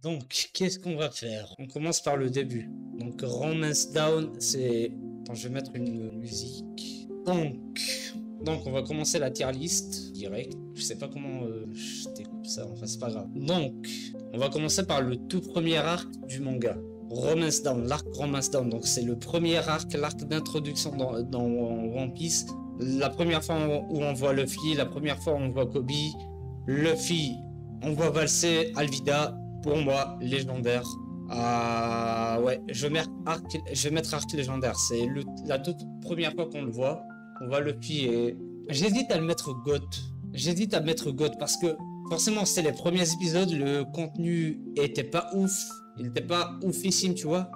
Donc, qu'est-ce qu'on va faire? On commence par le début. Donc, Romance Down, c'est... Attends, je vais mettre une musique. Donc, on va commencer la tier list direct. Je sais pas comment je découpe ça, enfin, c'est pas grave. Donc, on va commencer par le tout premier arc du manga. Romance Down, l'arc Romance Down. Donc, c'est le premier arc, l'arc d'introduction dans One Piece. La première fois où on voit Luffy, la première fois où on voit Kobe, Luffy, on voit valser Alvida. Pour moi, légendaire. Ouais, je vais mettre arc légendaire. C'est la toute première fois qu'on le voit. On voit Luffy et... J'hésite à le mettre GOAT parce que forcément, c'était les premiers épisodes. Le contenu était pas ouf. Il était pas oufissime, tu vois.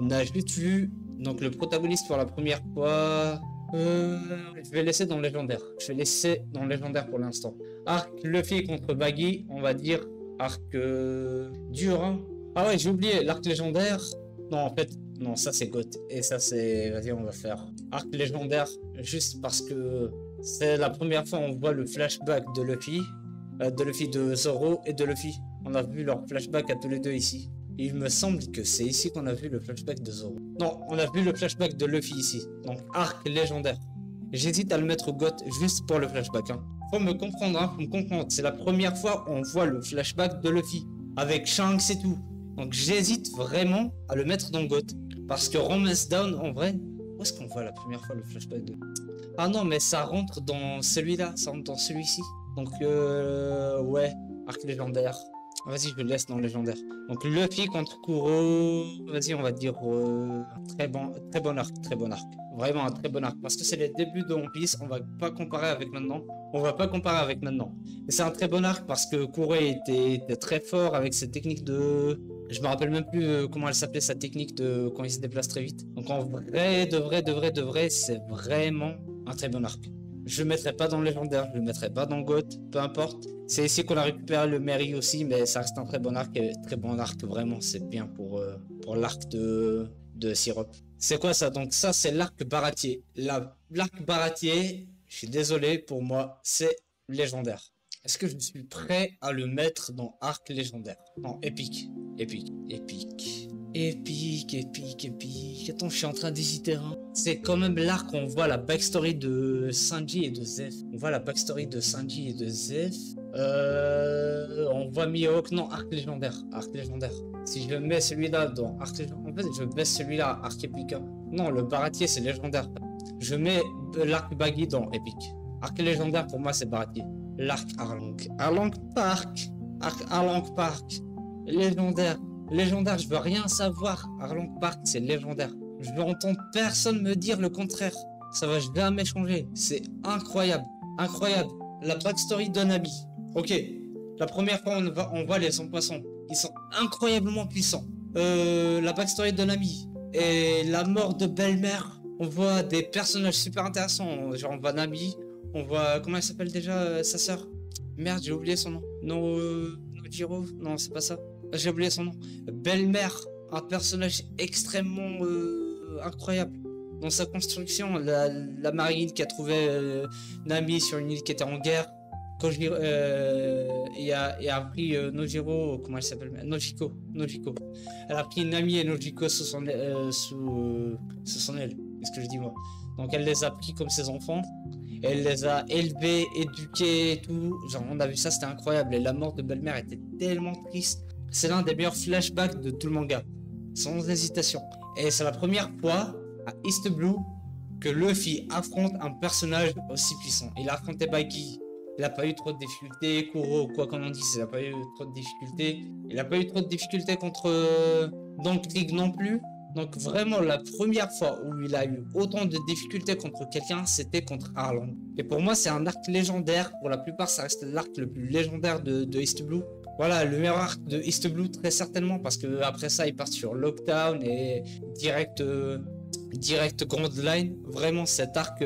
On a juste vu donc le protagoniste pour la première fois. Je vais laisser dans légendaire. Pour l'instant. Arc Luffy contre Baggy, on va dire arc dur. Hein. Ah ouais, j'ai oublié l'arc légendaire. Non, en fait, non, ça c'est GOAT. Et ça c'est... Vas-y, on va faire arc légendaire juste parce que c'est la première fois on voit le flashback de Luffy, de Zoro et de Luffy. On a vu leur flashback à tous les deux ici. Il me semble que c'est ici qu'on a vu le flashback de Zoro. Non, on a vu le flashback de Luffy ici. Donc, arc légendaire. J'hésite à le mettre GOAT juste pour le flashback. Hein. Faut me comprendre, hein, faut me comprendre. C'est la première fois on voit le flashback de Luffy. Avec Shanks et tout. Donc, j'hésite vraiment à le mettre dans GOAT. Parce que Romance Down, en vrai... Où est-ce qu'on voit la première fois le flashback de... Ah non, mais ça rentre dans celui-là. Ça rentre dans celui-ci. Donc, ouais. Arc légendaire. Vas-y, je le laisse dans le légendaire. Donc Luffy contre Kuro, vas-y, on va dire très bon arc. Vraiment un très bon arc. Parce que c'est les débuts de One Piece, on va pas comparer avec maintenant. Et c'est un très bon arc parce que Kuro était très fort avec ses techniques de... Je me rappelle même plus comment elle s'appelait, sa technique de quand il se déplace très vite. Donc en vrai, de vrai, c'est vraiment un très bon arc. Je le mettrai pas dans le légendaire, je le mettrai pas dans GOAT, peu importe. C'est ici qu'on a récupéré le Mary aussi, mais ça reste un très bon arc. Et très bon arc, vraiment, c'est bien pour l'arc de Syrup. C'est quoi ça? Donc ça, c'est l'arc Baratier. L'arc Baratier, je suis désolé, pour moi, c'est légendaire. Est-ce que je suis prêt à le mettre dans arc légendaire? Non, épique. Attends, je suis en train d'hésiter. Hein. C'est quand même l'arc où on voit la backstory de Sanji et de Zeph. On voit Mihawk. Non, arc légendaire. Si je mets celui-là dans arc légendaire, en fait, je baisse celui-là arc épique. Hein. Non, le Baratier, c'est légendaire. Je mets l'arc Baggy dans épique. Arc légendaire, pour moi, c'est Baratier. L'arc Arlong Park. Légendaire, je veux rien savoir. Arlong Park, c'est légendaire. Je veux entendre personne me dire le contraire. Ça va jamais changer. C'est incroyable. La backstory de Nami. Ok. La première fois, on voit les 100 poissons. Ils sont incroyablement puissants. La backstory de Nami. Et la mort de belle-mère. On voit des personnages super intéressants. Genre, on voit Nami. On voit... Comment elle s'appelle déjà, sa sœur? Merde, j'ai oublié son nom. Nojiro? Non, c'est pas ça. J'ai oublié son nom. Belle-mère, un personnage extrêmement incroyable. Dans sa construction, la marine qui a trouvé Nami sur une île qui était en guerre. Et a pris Nojiro, comment elle s'appelle? Nojiko. Elle a pris Nami et Nojiko sous son aile. Qu'est-ce que je dis moi? Donc elle les a pris comme ses enfants. Elle les a élevés, éduqués et tout. Genre on a vu ça, c'était incroyable. Et la mort de belle-mère était tellement triste. C'est l'un des meilleurs flashbacks de tout le manga. Sans hésitation. Et c'est la première fois à East Blue que Luffy affronte un personnage aussi puissant. Il a affronté Baggy. Il n'a pas eu trop de difficultés. Kuro, quoi qu'on en dise, il n'a pas eu trop de difficultés. Il n'a pas eu trop de difficultés contre Don Krieg non plus. Donc vraiment la première fois où il a eu autant de difficultés contre quelqu'un, c'était contre Arlong. Et pour moi c'est un arc légendaire. Pour la plupart ça reste l'arc le plus légendaire de East Blue. Voilà, le meilleur arc de East Blue très certainement. Parce que après ça il part sur Lockdown et direct Grand Line. Vraiment cet arc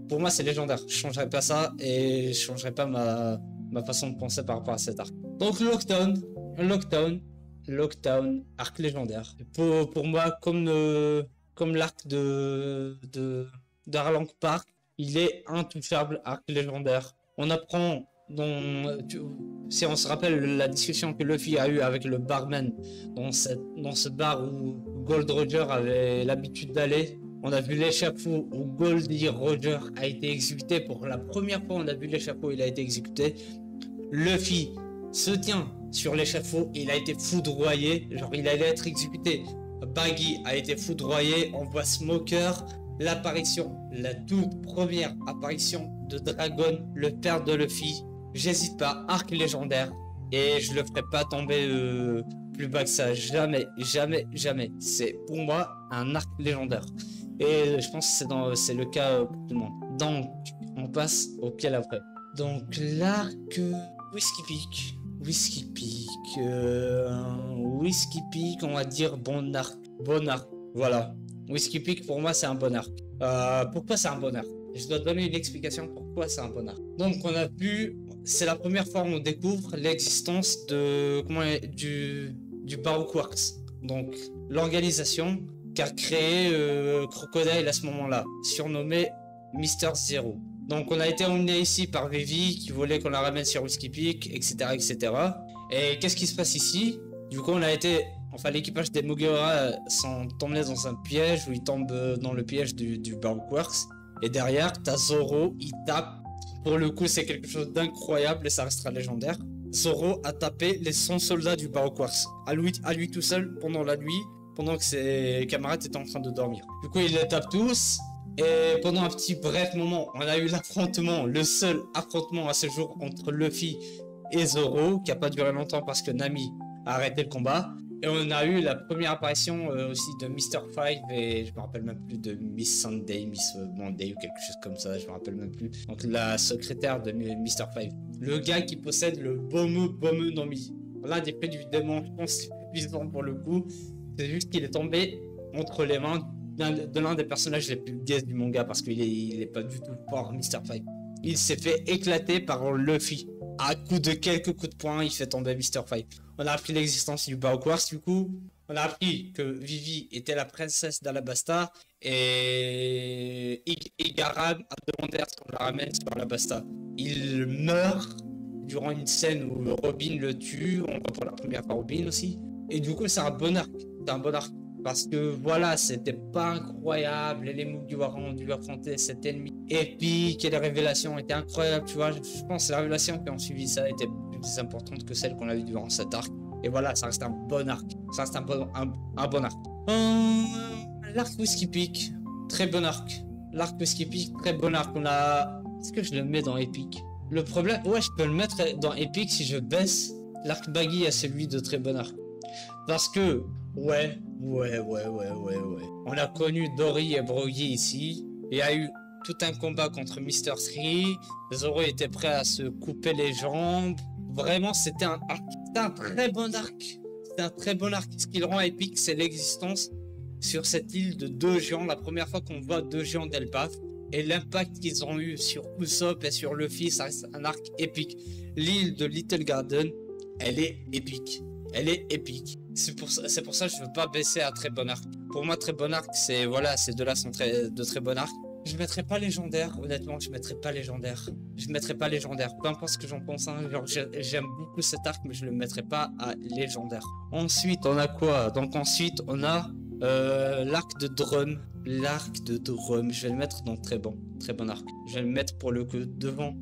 pour moi c'est légendaire. Je changerai pas ça et je changerai pas ma façon de penser par rapport à cet arc. Donc Lockdown, arc légendaire. Pour moi, comme l'arc d'Arlong Park, il est intouchable, arc légendaire. On apprend si on se rappelle la discussion que Luffy a eue avec le barman dans ce bar où Gold Roger avait l'habitude d'aller, on a vu l'échafaud où Goldie Roger a été exécuté. Pour la première fois, on a vu l'échafaud, il a été exécuté. Luffy se tient sur l'échafaud, il a été foudroyé, genre il allait être exécuté. Baggy a été foudroyé, on voit Smoker, l'apparition, la toute première apparition de Dragon, le père de Luffy. J'hésite pas, arc légendaire, et je le ferai pas tomber plus bas que ça, jamais, jamais, jamais. C'est pour moi un arc légendaire. Et je pense que c'est le cas pour tout le monde. Donc, on passe au pied après. Donc, l'arc Whiskey Peak. Whiskey Peak. Whiskey Peak, on va dire bon arc. Bon arc. Voilà. Whiskey Peak, pour moi, c'est un bon arc. Pourquoi c'est un bon arc? Je dois donner une explication pourquoi c'est un bon arc. Donc, on a pu. C'est la première fois où on découvre l'existence du Baroque Works. Donc, l'organisation qu'a créé Crocodile à ce moment-là, surnommé Mister Zero. Donc on a été emmené ici par Vivi qui voulait qu'on la ramène sur Whiskey Peak, etc. etc. Et qu'est-ce qui se passe ici? Du coup l'équipage des Mugiwara sont emmenés dans un piège où ils tombent dans le piège du Baroque Works. Et derrière, t'as Zoro, il tape. Pour le coup, c'est quelque chose d'incroyable et ça restera légendaire. Zoro a tapé les 100 soldats du Baroque Works à lui tout seul pendant la nuit, pendant que ses camarades étaient en train de dormir. Du coup, il les tape tous. Et pendant un petit bref moment, on a eu l'affrontement, le seul affrontement à ce jour entre Luffy et Zoro, qui a pas duré longtemps parce que Nami a arrêté le combat. Et on a eu la première apparition aussi de Mr. Five et je me rappelle même plus de Miss Sunday, Miss Monday ou quelque chose comme ça, je me rappelle même plus. Donc la secrétaire de Mr. Five. Le gars qui possède le Bomu no Mi. L'un des prix du démon, je pense, c'est puissant pour le coup. C'est juste qu'il est tombé entre les mains de l'un des personnages les plus gays du manga parce qu'il est pas du tout fort, Mr. Five. Il s'est fait éclater par Luffy. À coup de quelques coups de poing, il fait tomber Mr. Five. On a appris l'existence du Baroque Works du coup. On a appris que Vivi était la princesse d'Alabasta et Igaram a demandé à ce qu'on la ramène sur Alabasta. Il meurt durant une scène où Robin le tue. On voit pour la première fois Robin aussi. Et du coup, c'est un bon arc. C'est un bon arc. Parce que voilà, c'était pas incroyable. Et les Mugiwara ont dû affronter cet ennemi épique. Et les révélations étaient incroyables. Tu vois, je pense que les révélations qui ont suivi ça étaient plus importantes que celles qu'on a vues durant cet arc. Et voilà, ça reste un bon arc. Ça reste un bon arc. L'arc Whiskey Peak, très bon arc. L'arc Whiskey Peak, très bon arc. Est-ce que je le mets dans Epic? Le problème, ouais, je peux le mettre dans Epic si je baisse l'arc Baggy à celui de très bon arc. Parce que, ouais. On a connu Dory et Brogy ici. Il y a eu tout un combat contre Mr. 3. Zoro était prêt à se couper les jambes. Vraiment, c'était un très bon arc. C'était un très bon arc. Ce qui le rend épique, c'est l'existence sur cette île de deux géants. La première fois qu'on voit deux géants d'Elbaf. Et l'impact qu'ils ont eu sur Usopp et sur Luffy, ça reste un arc épique. L'île de Little Garden, elle est épique. Elle est épique. C'est pour ça que je veux pas baisser à très bon arc. Pour moi, très bon arc, c'est de là sont de très bon arc. Je mettrai pas légendaire, honnêtement, je mettrai pas légendaire. Peu importe ce que j'en pense, hein, genre j'aime beaucoup cet arc, mais je le mettrai pas à légendaire. Ensuite, on a quoi? Donc ensuite, on a l'arc de Drum. L'arc de Drum, je vais le mettre dans très bon arc. Je vais le mettre pour le coup devant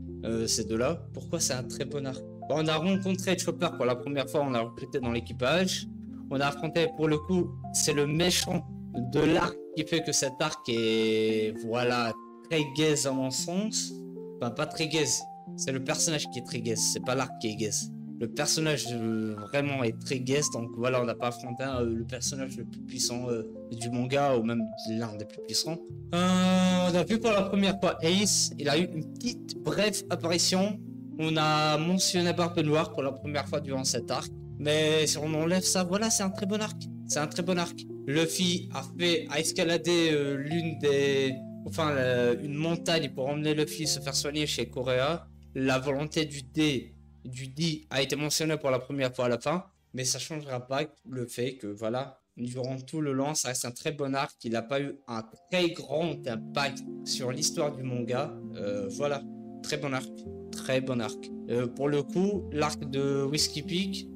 ces deux-là. Pourquoi c'est un très bon arc? On a rencontré Chopper pour la première fois, on l'a recruté dans l'équipage. On a affronté, pour le coup, c'est le méchant de l'arc qui fait que cet arc est, voilà, très gaze à mon sens. Enfin, pas très gaze. C'est le personnage qui est très gaze, c'est pas l'arc qui est gaze. Le personnage vraiment est très gaze, donc voilà, on n'a pas affronté le personnage le plus puissant du manga, ou même l'un des plus puissants. On a vu pour la première fois Ace, il a eu une petite brève apparition. On a mentionné Barbe Noire pour la première fois durant cet arc. Mais si on enlève ça, voilà, c'est un très bon arc. C'est un très bon arc. Luffy a escaladé une montagne pour emmener Luffy se faire soigner chez Korea. La volonté du D a été mentionnée pour la première fois à la fin. Mais ça changera pas le fait que, voilà, durant tout le long, ça reste un très bon arc. Il n'a pas eu un très grand impact sur l'histoire du manga. Voilà, très bon arc. très bon arc. Pour le coup, l'arc de Whiskey Peak,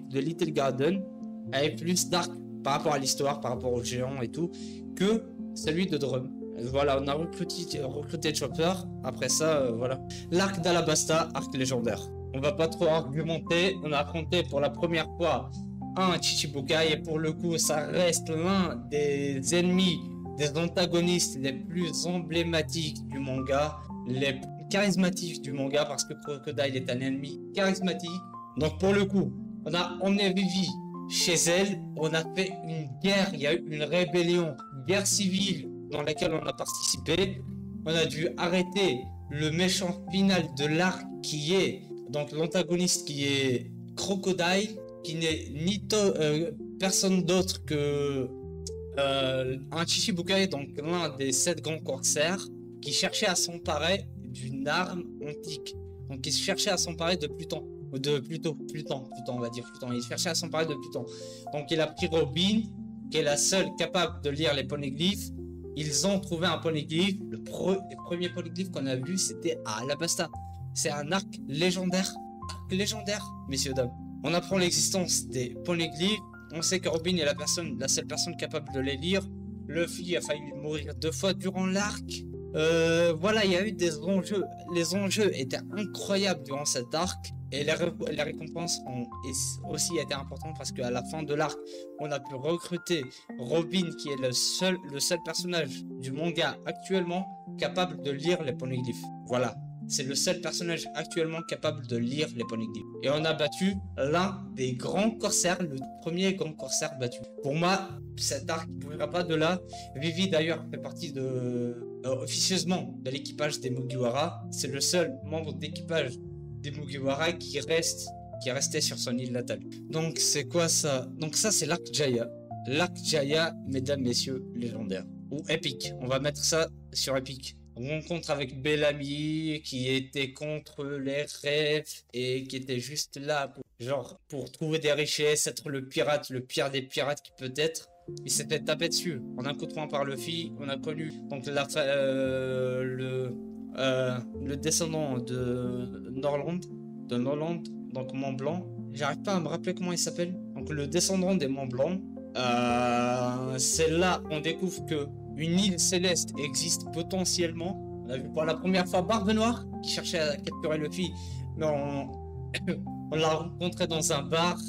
de Little Garden, avait plus d'arc par rapport à l'histoire, par rapport aux géants et tout, que celui de Drum. Voilà, on a recruté Chopper. Après ça, voilà. L'arc d'Alabasta, arc légendaire. On va pas trop argumenter. On a affronté pour la première fois un Chichibukai et pour le coup, ça reste l'un des ennemis, des antagonistes les plus emblématiques du manga, les plus charismatiques du manga parce que Crocodile est un ennemi charismatique. Donc pour le coup, on a emmené Vivi chez elle, on a fait une guerre, il y a eu une rébellion, une guerre civile dans laquelle on a participé. On a dû arrêter le méchant final de l'arc qui est donc l'antagoniste qui est Crocodile, qui n'est ni personne d'autre que un Chichibukai, donc l'un des 7 grands corsaires, qui cherchait à s'emparer d'une arme antique. Donc il cherchait à s'emparer de Pluton. Pluton, on va dire Pluton. Il cherchait à s'emparer de Pluton. Donc il a pris Robin, qui est la seule capable de lire les poneglyphes. Ils ont trouvé un poneglyphe. Le premier poneglyphe qu'on a vu, c'était à Alabasta. C'est un arc légendaire. Arc légendaire, messieurs, dames. On apprend l'existence des poneglyphes. On sait que Robin est la seule personne capable de les lire. Luffy a failli mourir 2 fois durant l'arc. Voilà, il y a eu des enjeux. Les enjeux étaient incroyables durant cet arc. Et les récompenses ont aussi été importantes parce qu'à la fin de l'arc, on a pu recruter Robin, qui est le seul personnage du manga actuellement capable de lire les poneglyphes. Voilà, c'est le seul personnage actuellement capable de lire les poneglyphes. Et on a battu l'un des grands corsaires, le premier grand corsaire battu. Pour moi, cet arc ne bougera pas de là. Vivi d'ailleurs fait partie officieusement de l'équipage des Mugiwara. C'est le seul membre d'équipage des Mugiwara qui restait sur son île natale. Donc c'est quoi ça? Donc ça c'est l'arc Jaya. L'arc Jaya, mesdames, messieurs, légendaire. Ou épique. On va mettre ça sur épique. On rencontre avec Bellamy qui était contre les rêves et qui était juste là pour trouver des richesses, être le pirate, le pire des pirates qui peut être. Il s'est fait taper dessus en un coup de poing par Luffy. On a connu donc le descendant de Norland, donc Mont Blanc. J'arrive pas à me rappeler comment il s'appelle. Donc le descendant des Mont Blanc. C'est là on découvre que une île céleste existe potentiellement. On a vu pour la première fois Barbe Noire qui cherchait à capturer Luffy, mais on l'a rencontré dans un bar.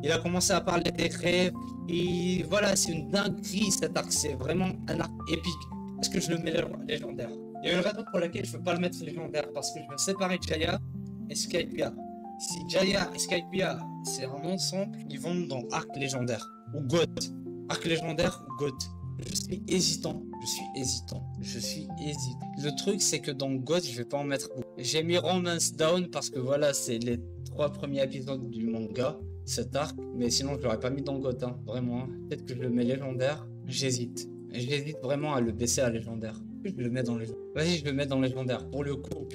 Il a commencé à parler des rêves et voilà, c'est une dinguerie cet arc. C'est vraiment un arc épique. Est-ce que je le mets légendaire? Il y a une raison pour laquelle je ne veux pas le mettre légendaire, parce que je veux séparer Jaya et Skypiea. Si Jaya et Skypiea, c'est un ensemble, ils vont dans arc légendaire ou GOAT. Arc légendaire ou GOAT. Je suis hésitant. Le truc, c'est que dans GOAT, je vais pas en mettre beaucoup. J'ai mis Romance Down parce que voilà, c'est les 3 premiers épisodes du manga, cet arc. Mais sinon, je l'aurais pas mis dans GOAT, hein, vraiment. Peut-être que je le mets légendaire. J'hésite vraiment à le baisser à légendaire. Je le mets dans les... Vas-y, je le mets dans légendaire. Pour le coup,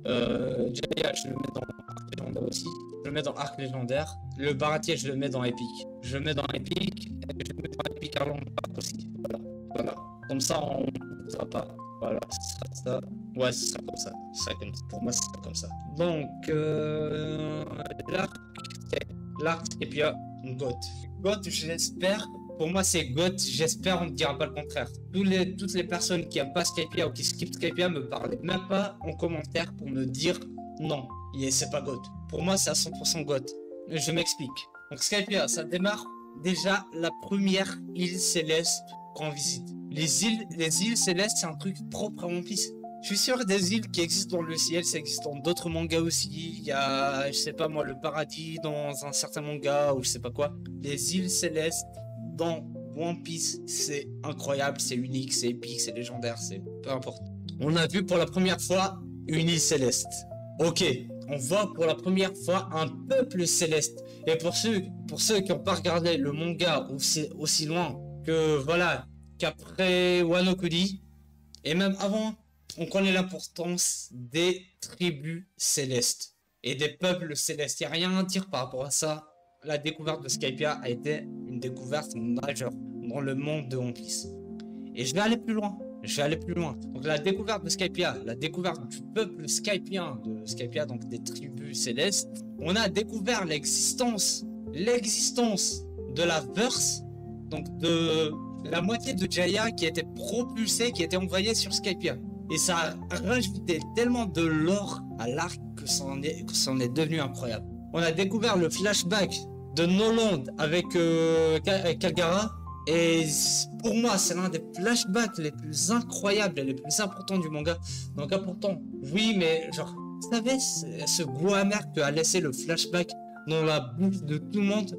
Jaya, je le mets dans arc légendaire aussi. Je le mets dans arc légendaire. Le Baratier, je le mets dans épique. Je le mets dans épique. Et je le mets dans épique Arlong aussi. Voilà. Comme ça, on ne sera pas. Voilà, ce sera ça. Ouais, ce sera comme ça. Pour moi, ce sera comme ça. Donc, l'arc, et puis GOAT. GOAT, j'espère. Pour moi, c'est GOAT. J'espère, on ne dira pas le contraire. Toutes les personnes qui n'aiment pas Skypiea ou qui skippent Skypiea me parlent même pas en commentaire pour me dire non, c'est pas GOAT. Pour moi, c'est à 100% GOAT. Je m'explique. Donc, Skypiea, ça démarre déjà la première île céleste qu'on visite. Les îles célestes, c'est un truc propre à One Piece. Je suis sûr des îles qui existent dans le ciel, ça existe dans d'autres mangas aussi. Il y a, je sais pas moi, le paradis dans un certain manga ou je sais pas quoi. Les îles célestes dans One Piece, c'est incroyable, c'est unique, c'est épique, c'est légendaire, c'est peu importe. On a vu pour la première fois une île céleste. Ok, on voit pour la première fois un peuple céleste. Et pour ceux qui n'ont pas regardé le manga aussi loin que voilà, qu'après Wano Kuni, et même avant, on connaît l'importance des tribus célestes et des peuples célestes. Il n'y a rien à dire par rapport à ça. La découverte de Skypiea a été une découverte majeure dans le monde de One Piece. Et je vais aller plus loin. je vais aller plus loin. Donc la découverte de Skypiea, la découverte du peuple skypien, de Skypiea, donc des tribus célestes. On a découvert l'existence de la verse, donc de la moitié de Jaya qui était propulsée, qui était envoyée sur Skypiea. Et ça a rajouté tellement de lore à l'arc que c'en est devenu incroyable. On a découvert le flashback de Noland avec Kalgara. Et pour moi, c'est l'un des flashbacks les plus incroyables et les plus importants du manga. Donc important, oui, mais genre, vous savez, ce goût amer que a laissé le flashback dans la bouche de tout le monde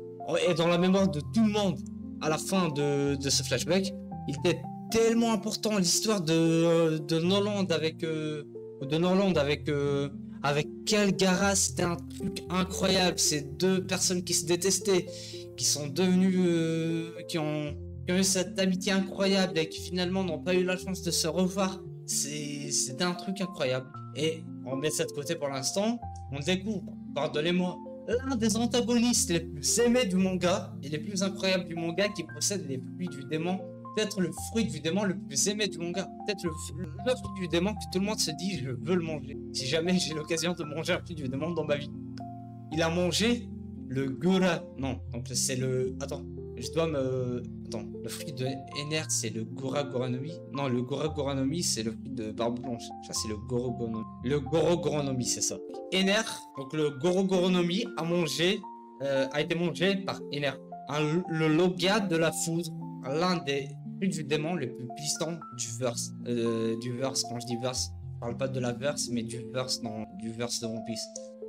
et dans la mémoire de tout le monde à la fin de ce flashback, il était tellement important. L'histoire de Noland avec Kalgara, c'était un truc incroyable. Ces deux personnes qui se détestaient, qui sont devenues, qui ont eu cette amitié incroyable et qui finalement n'ont pas eu la chance de se revoir. C'était un truc incroyable. Et on met ça de côté pour l'instant. On découvre, pardonnez-moi, l'un des antagonistes les plus aimés du manga et les plus incroyables du manga, qui possède les fruits du démon. Peut-être le fruit du démon le plus aimé du manga. Peut-être le fruit du démon que tout le monde se dit je veux le manger. Si jamais j'ai l'occasion de manger un fruit du démon dans ma vie. Il a mangé le Gura. Non, donc c'est le... Attends, je dois me... Attends, le fruit de Ener, c'est le Gura Goranomi. Non, le Gura Goranomi, c'est le fruit de Barbe Blanche. Ça, c'est le Goro Goranomi. Le Goro Goranomi, c'est ça. Ener, donc le Goro Goranomi a été mangé par Ener. Le Logia de la foudre, l'un des fruits du démon les plus puissants du verse. Quand je dis verse, je parle pas de la verse, mais du verse de One Piece.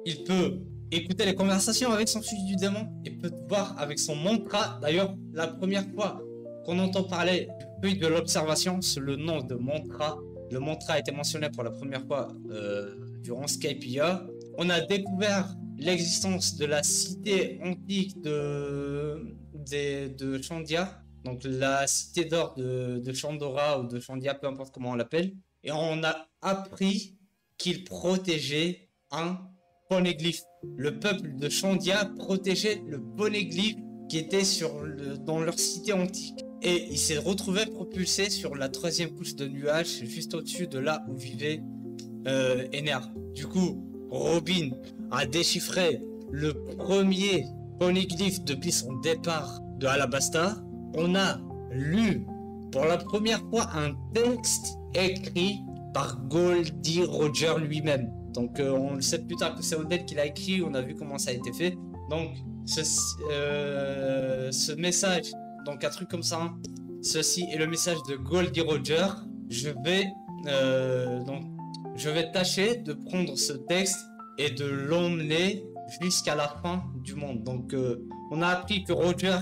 Il peut écouter les conversations avec son fruit du démon. Il peut voir avec son mantra. D'ailleurs, la première fois qu'on entend parler du fruit de l'observation, c'est le nom de mantra. Le mantra a été mentionné pour la première fois durant Skypiea. On a découvert l'existence de la cité antique de Chandia. Donc la cité d'or de Chandora ou de Chandia, peu importe comment on l'appelle. Et on a appris qu'il protégeait un poneglyphe. Le peuple de Chandia protégeait le poneglyphe qui était dans leur cité antique. Et il s'est retrouvé propulsé sur la 3e couche de nuages, juste au-dessus de là où vivait Ener. Du coup, Robin a déchiffré le premier poneglyphe depuis son départ de Alabasta. On a lu pour la première fois un texte écrit par Goldie Roger lui-même. Donc on le sait plus tard que c'est Odette qui l'a écrit, on a vu comment ça a été fait. Donc ce message, donc un truc comme ça, hein. Ceci est le message de Goldie Roger. Je vais tâcher de prendre ce texte et de l'emmener jusqu'à la fin du monde. Donc on a appris que Roger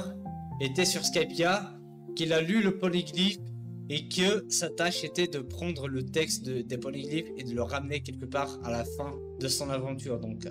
était sur Skypiea, qu'il a lu le polyglyphe et que sa tâche était de prendre le texte des polyglyphes et de le ramener quelque part à la fin de son aventure, donc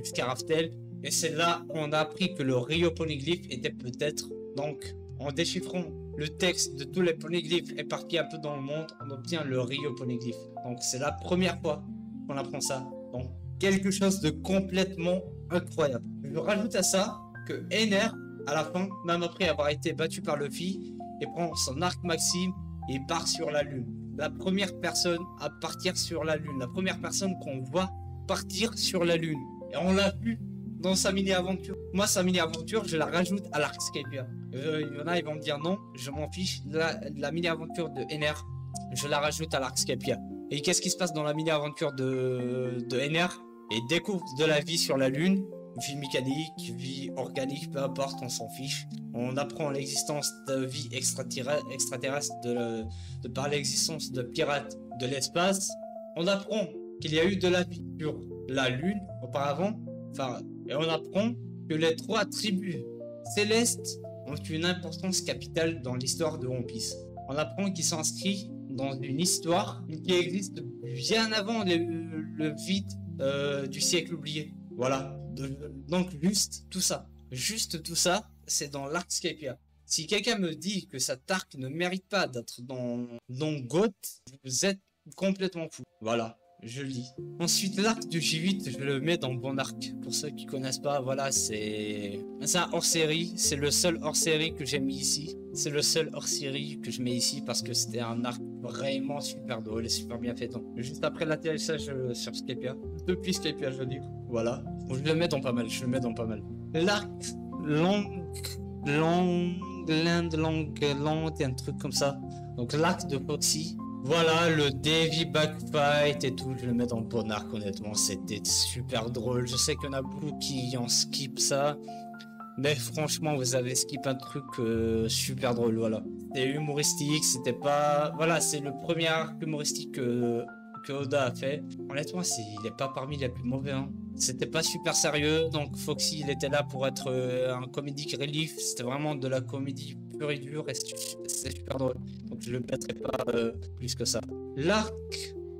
jusqu'à Raftel. Et c'est là qu'on a appris que le Rio polyglyphe était peut-être, donc en déchiffrant le texte de tous les polyglyphes éparpillés un peu dans le monde, on obtient le Rio polyglyphe. Donc c'est la première fois qu'on apprend ça. Donc quelque chose de complètement incroyable. Je rajoute à ça que Ener, à la fin, même après avoir été battu par Luffy, il prend son arc Maxime et part sur la lune. La première personne à partir sur la lune. La première personne qu'on voit partir sur la lune. Et on l'a vu dans sa mini-aventure. Moi, sa mini-aventure, je la rajoute à l'arc Skypiea. Il y en a, ils vont me dire non, je m'en fiche. La mini-aventure de Ener, je la rajoute à l'arc Skypiea. Et qu'est-ce qui se passe dans la mini-aventure de Ener? Et découvre de la vie sur la lune. Vie mécanique, vie organique, peu importe, on s'en fiche. On apprend l'existence de vie extraterrestre de par l'existence de pirates de l'espace. On apprend qu'il y a eu de la vie sur la Lune auparavant. Et on apprend que les 3 tribus célestes ont une importance capitale dans l'histoire de One Piece. On apprend qu'ils sont inscrits dans une histoire qui existe bien avant le vide du siècle oublié. Voilà. Donc juste tout ça, c'est dans l'arc Skypiea. Si quelqu'un me dit que cet arc ne mérite pas d'être dans GOAT, vous êtes complètement fou. Voilà, je le dis. Ensuite, l'arc du J8, je le mets dans bon arc. Pour ceux qui connaissent pas, voilà, c'est un hors-série. C'est le seul hors-série que j'ai mis ici. C'est le seul hors-série que je mets ici parce que c'était un arc vraiment super drôle et super bien fait. Donc, juste après l'atterrissage sur Skypia, depuis Skypia, je veux dire, voilà. Donc, je le mets dans pas mal, je le mets dans pas mal. L'arc Land, et un truc comme ça. Donc l'arc de Foxy. Voilà, le Davy Backfight et tout, je le mets dans le bon arc, honnêtement, c'était super drôle. Je sais qu'il y en a beaucoup qui en skip ça, mais franchement, vous avez skip un truc super drôle, voilà. C'était humoristique, c'était pas... Voilà, c'est le premier arc humoristique que Oda a fait. Honnêtement, il est pas parmi les plus mauvais, hein. C'était pas super sérieux, donc Foxy, il était là pour être un comédic relief, c'était vraiment de la comédie pure et dure, et c'était super drôle. Donc je le mettrai pas plus que ça. L'arc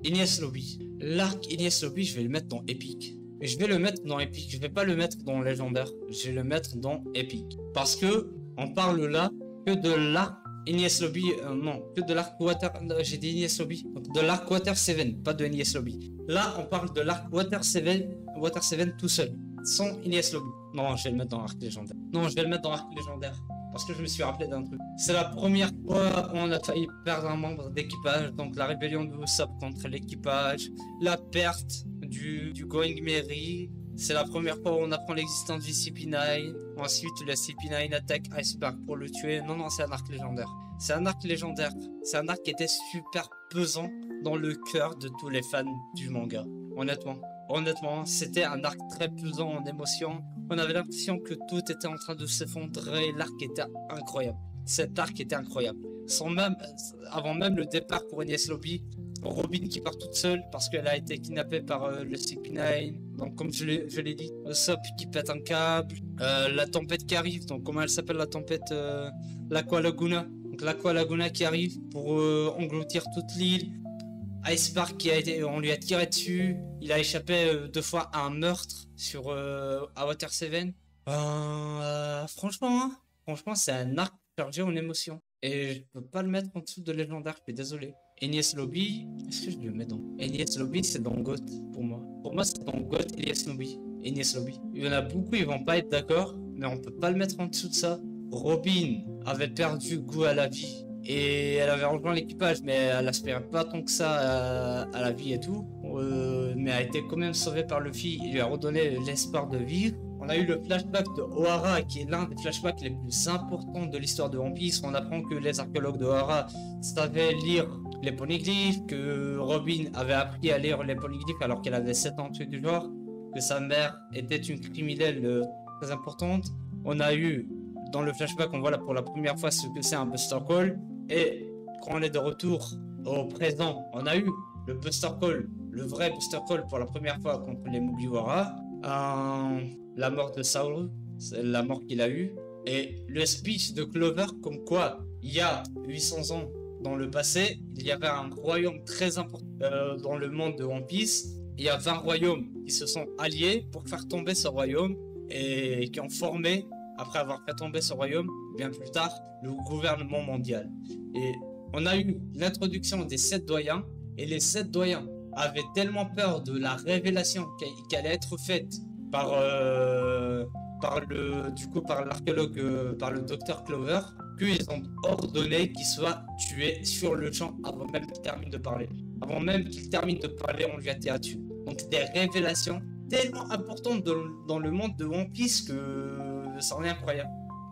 Enies Lobby. L'arc Enies Lobby, je vais le mettre dans Epic. Et je vais le mettre dans Epic, je vais pas le mettre dans Légendaire, je vais le mettre dans Epic. Parce que on parle là que de l'arc Enies Lobby, non, que de l'arc Water, j'ai dit Enies Lobby, donc de l'arc Water 7, pas de Enies Lobby. Là, on parle de l'arc Water 7 tout seul, sans Enies Lobby. Non, je vais le mettre dans l'arc légendaire. Non, je vais le mettre dans l'arc légendaire. Parce que je me suis rappelé d'un truc. C'est la première fois où on a failli perdre un membre d'équipage. Donc la rébellion de Usopp contre l'équipage. La perte du Going Merry. C'est la première fois où on apprend l'existence du CP9. Ensuite, le CP9 attaque Iceberg pour le tuer. Non, non, c'est un arc légendaire. C'est un arc légendaire. C'est un arc qui était super pesant dans le cœur de tous les fans du manga. Honnêtement, c'était un arc très pesant en émotion. On avait l'impression que tout était en train de s'effondrer. L'arc était incroyable. Cet arc était incroyable. Avant même le départ pour Enies Lobby, Robin qui part toute seule parce qu'elle a été kidnappée par le CP9. Donc comme je l'ai dit, Usopp qui pète un câble, la tempête qui arrive. Donc comment elle s'appelle la tempête, l'Aqua Laguna. Donc l'Aqua Laguna qui arrive pour engloutir toute l'île. Iceberg on lui a tiré dessus. Il a échappé 2 fois à un meurtre à Water 7. Franchement, c'est un arc chargé en émotion. Et je peux pas le mettre en dessous de légendaire, je suis désolé. Enies Lobby, est-ce que je le mets dans Enies Lobby, c'est dans GOAT pour moi. Pour moi, c'est dans GOAT Enies Lobby. Il y en a beaucoup, ils vont pas être d'accord, mais on peut pas le mettre en dessous de ça. Robin avait perdu goût à la vie. Et elle avait rejoint l'équipage, mais elle aspirait pas tant que ça à la vie et tout. Mais elle a été quand même sauvée par Luffy. Il lui a redonné l'espoir de vivre. On a eu le flashback de Ohara, qui est l'un des flashbacks les plus importants de l'histoire de One Piece. On apprend que les archéologues de Ohara savaient lire les polyglyphes, que Robin avait appris à lire les polyglyphes alors qu'elle avait 7 ans, truc du genre, que sa mère était une criminelle très importante. On a eu, dans le flashback, on voit là pour la première fois ce que c'est un Buster Call. Et quand on est de retour au présent, on a eu le Buster Call, le vrai Buster Call pour la première fois contre les Mugiwara. La mort de Saul, c'est la mort qu'il a eue. Et le speech de Clover, comme quoi, il y a 800 ans dans le passé, il y avait un royaume très important dans le monde de One Piece. Il y a 20 royaumes qui se sont alliés pour faire tomber ce royaume et qui ont formé, après avoir fait tomber ce royaume, bien plus tard, le gouvernement mondial. Et on a eu l'introduction des 7 doyens, et les 7 doyens avaient tellement peur de la révélation qui allait être faite par l'archéologue, par le docteur Clover, qu'ils ont ordonné qu'il soit tué sur le champ avant même qu'il termine de parler. Avant même qu'il termine de parler, on lui a tiré dessus. Donc des révélations tellement importantes dans le monde de One Piece que ça en est incroyable.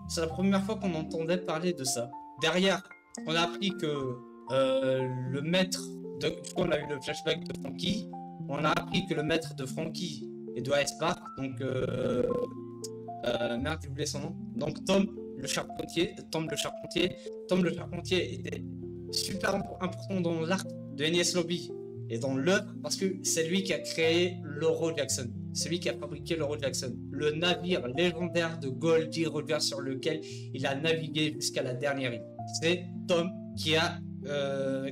C'est la première fois qu'on entendait parler de ça. Derrière, on a appris que le maître du coup, on a eu le flashback de Franky. On a appris que le maître de Franky et de Iceberg, donc merde, j'ai oublié son nom. Donc Tom le charpentier était super important dans l'arc de Enies Lobby et dans l'œuvre parce que c'est lui qui a créé l'Oro Jackson. C'est lui qui a fabriqué l'Oro Jackson, le navire légendaire de Goldie Roger sur lequel il a navigué jusqu'à la dernière île. C'est Tom qui a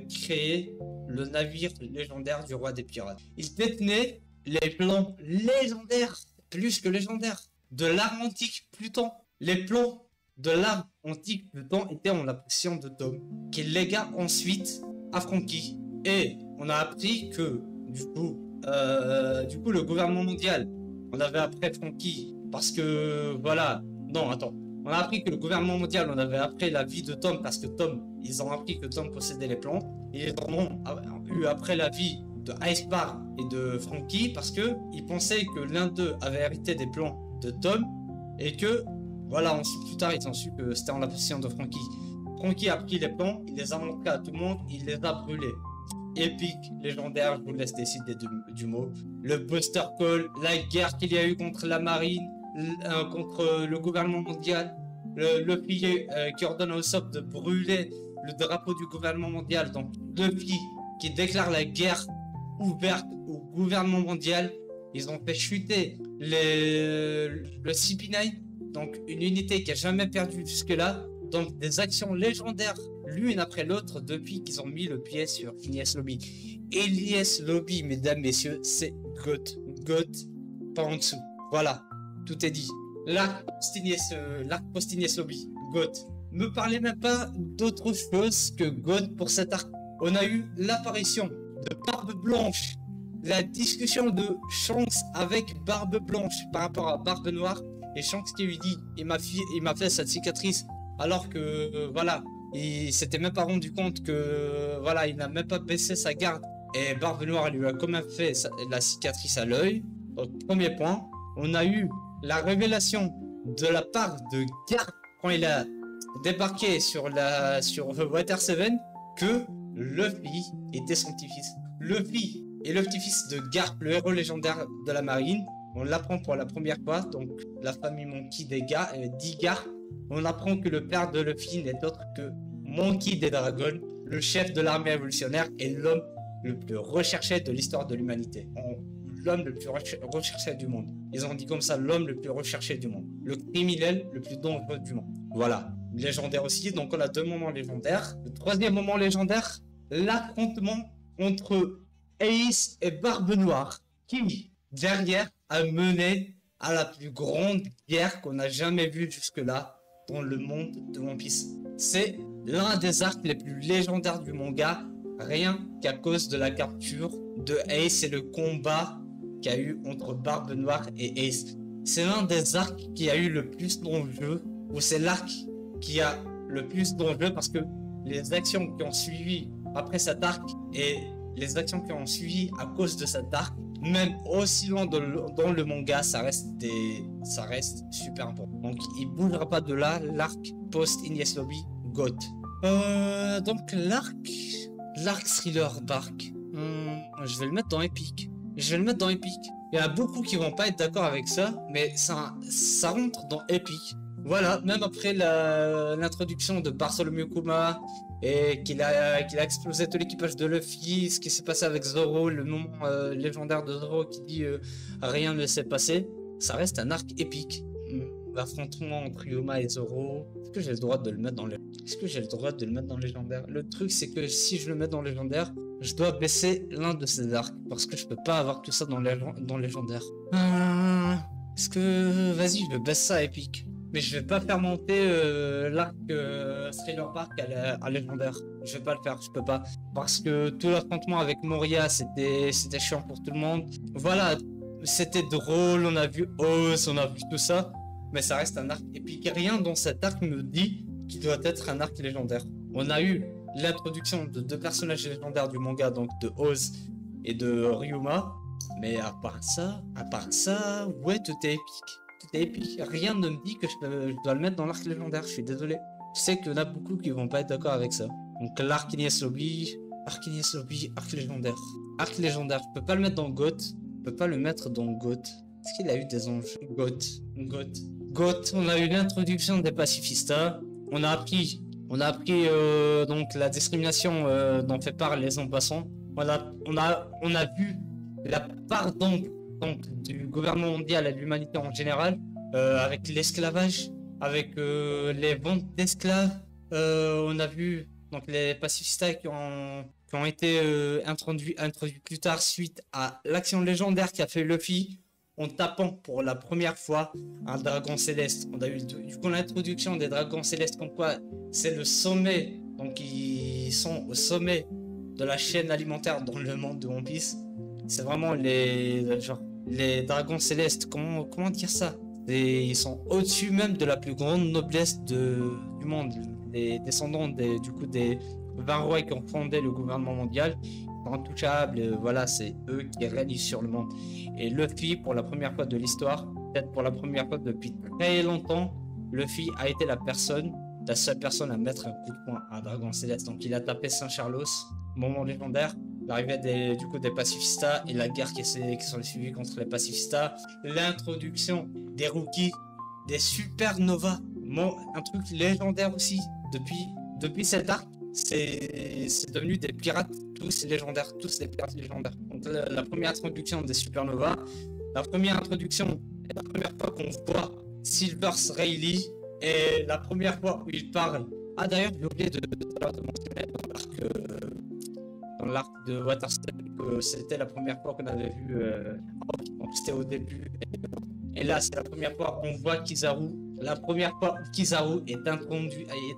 créé le navire légendaire du roi des pirates. Il détenait les plans légendaires, plus que légendaires, de l'arme antique Pluton. Les plans de l'arme antique Pluton étaient en la possession de Tom, qu'il légua ensuite à Franky. Et on a appris que, du coup, le gouvernement mondial, on avait après Franky, parce que, voilà, non, attends, On a appris que le gouvernement mondial, on avait appris la vie de Tom parce que Tom, ils ont appris que Tom possédait les plans. Ils en ont eu après la vie de Icebar et de Frankie parce que ils pensaient que l'un d'eux avait hérité des plans de Tom et que, voilà, ensuite plus tard, ils ont su que c'était en la possession de Frankie. Frankie a pris les plans, il les a montrés à tout le monde, il les a brûlés. Épique, légendaire, je vous laisse décider du mot. Le Buster Call, la guerre qu'il y a eu contre la marine, contre le gouvernement mondial, Luffy qui ordonne à Usopp de brûler le drapeau du gouvernement mondial. Donc Luffy qui déclare la guerre ouverte au gouvernement mondial. Ils ont fait chuter le CP9, donc une unité qui a jamais perdu jusque-là. Donc des actions légendaires l'une après l'autre depuis qu'ils ont mis le pied sur Enies Lobby. Enies Lobby, mesdames, messieurs, c'est GOAT. GOAT, pas en dessous. Voilà, tout est dit. L'arc post-Enies Lobby, GOAT. Me parlez même pas d'autre chose que GOAT pour cet arc. On a eu l'apparition de Barbe Blanche, la discussion de Shanks avec Barbe Blanche par rapport à Barbe Noire. Et Shanks qui lui dit, il m'a fait cette cicatrice alors que, voilà, il s'était même pas rendu compte que, voilà, il n'a même pas baissé sa garde. Et Barbe Noire lui a quand même fait la cicatrice à l'œil. Donc, premier point. On a eu la révélation de la part de Garp quand il a débarqué sur Water 7 que Luffy était son petit-fils. Luffy est le petit-fils de Garp, le héros légendaire de la marine. On l'apprend pour la première fois, donc la famille Monkey dit Garp. On apprend que le père de Luffy n'est autre que Monkey D. Dragon, le chef de l'armée révolutionnaire et l'homme le plus recherché de l'histoire de l'humanité. L'homme le plus recherché du monde. Ils ont dit comme ça, l'homme le plus recherché du monde. Le criminel le plus dangereux du monde. Voilà. Légendaire aussi, donc on a deux moments légendaires. Le troisième moment légendaire, l'affrontement entre Ace et Barbe Noire, qui, derrière, a mené à la plus grande guerre qu'on a jamais vue jusque-là dans le monde de One Piece. C'est l'un des arcs les plus légendaires du manga, rien qu'à cause de la capture de Ace et le combat qu'il y a eu entre Barbe Noire et Ace. C'est l'un des arcs qui a eu le plus d'enjeux, ou c'est l'arc qui a le plus d'enjeux parce que les actions qui ont suivi après cet arc et les actions qui ont suivi à cause de cet arc, même aussi loin dans le manga, ça reste super important. Donc il bougera pas de là, l'arc post-Enies Lobby, GOAT. Donc l'arc thriller Bark, je vais le mettre dans Epic. Il y a beaucoup qui vont pas être d'accord avec ça, mais ça rentre dans Epic. Voilà, même après l'introduction de Bartholomew Kuma et qu'il a explosé tout l'équipage de Luffy, ce qui s'est passé avec Zoro, le nom légendaire de Zoro qui dit rien ne s'est passé, ça reste un arc épique. L'affrontement entre Yuma et Zoro, est-ce que j'ai le droit de le mettre dans légendaire? Le truc c'est que si je le mets dans légendaire, je dois baisser l'un de ces arcs parce que je peux pas avoir tout ça dans légendaire. Est-ce que vas-y, je baisse ça à épique. Mais je vais pas faire monter l'arc Thriller Bark à légendaire. Je vais pas le faire, je peux pas. Parce que tout l'affrontement avec Moria, c'était chiant pour tout le monde. Voilà, c'était drôle, on a vu Oz, on a vu tout ça. Mais ça reste un arc épique. Rien dans cet arc me dit qu'il doit être un arc légendaire. On a eu l'introduction de deux personnages légendaires du manga, donc de Oz et de Ryuma. Mais à part ça, ouais, tout est épique. Et puis rien ne me dit que je dois le mettre dans l'arc légendaire, je suis désolé. Je sais qu'il y en a beaucoup qui vont pas être d'accord avec ça. Donc l'arc Enies Lobby, arc légendaire. Arc légendaire, je peux pas le mettre dans GOAT. Est-ce qu'il a eu des enjeux? GOAT, on a eu l'introduction des pacifistas. On a appris donc la discrimination dont fait part les en-passants. On a vu la part donc du gouvernement mondial et de l'humanité en général, avec l'esclavage, avec les ventes d'esclaves. On a vu donc les pacifistas qui ont été introduits plus tard suite à l'action légendaire qui a fait Luffy en tapant pour la première fois un dragon céleste. On a eu du coup l'introduction des dragons célestes, comme quoi c'est le sommet, donc ils sont au sommet de la chaîne alimentaire dans le monde de One Piece. C'est vraiment les dragons célestes, comment dire ça? Et ils sont au-dessus même de la plus grande noblesse du monde. Les descendants des 20 rois qui ont fondé le gouvernement mondial sont intouchables. Voilà, c'est eux qui règnent sur le monde. Et Luffy, pour la première fois de l'histoire, peut-être pour la première fois depuis très longtemps, Luffy a été la seule personne à mettre un coup de poing à Dragon Céleste. Donc il a tapé Saint-Charlos, moment légendaire. L'arrivée des pacifistas et la guerre qui sont suivies contre les pacifistas. L'introduction des rookies, des supernovas. Un truc légendaire aussi. Depuis cet arc, c'est devenu des pirates tous légendaires. Tous des pirates légendaires. Donc la première introduction des supernovas. La première introduction et la première fois qu'on voit Silvers Rayleigh. Et la première fois où il parle. Ah d'ailleurs, j'ai oublié de mentionner dans l'arc de Water 7 que c'était la première fois qu'on avait vu. Donc c'était au début. Et là, c'est la première fois qu'on voit Kizaru. La première fois où Kizaru est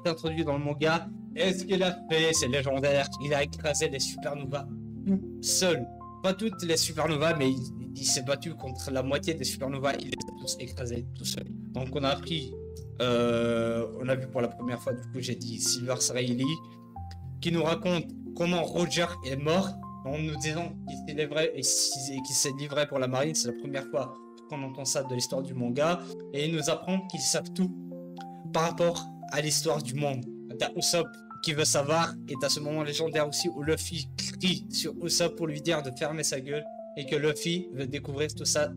introduit dans le manga. Et ce qu'il a fait, c'est légendaire. Il a écrasé les supernovas tout seul. Pas toutes les supernovas, mais il s'est battu contre la moitié des supernovas. Il les a tous écrasés tout seul. Donc on a appris. On a vu pour la première fois, du coup j'ai dit Silvers Rayleigh qui nous raconte comment Roger est mort en nous disant qu'il s'est livré pour la marine. C'est la première fois qu'on entend ça de l'histoire du manga et il nous apprend qu'ils savent tout par rapport à l'histoire du monde. T'as Usopp qui veut savoir et t'as ce moment légendaire aussi où Luffy crie sur Usopp pour lui dire de fermer sa gueule et que Luffy veut découvrir tout ça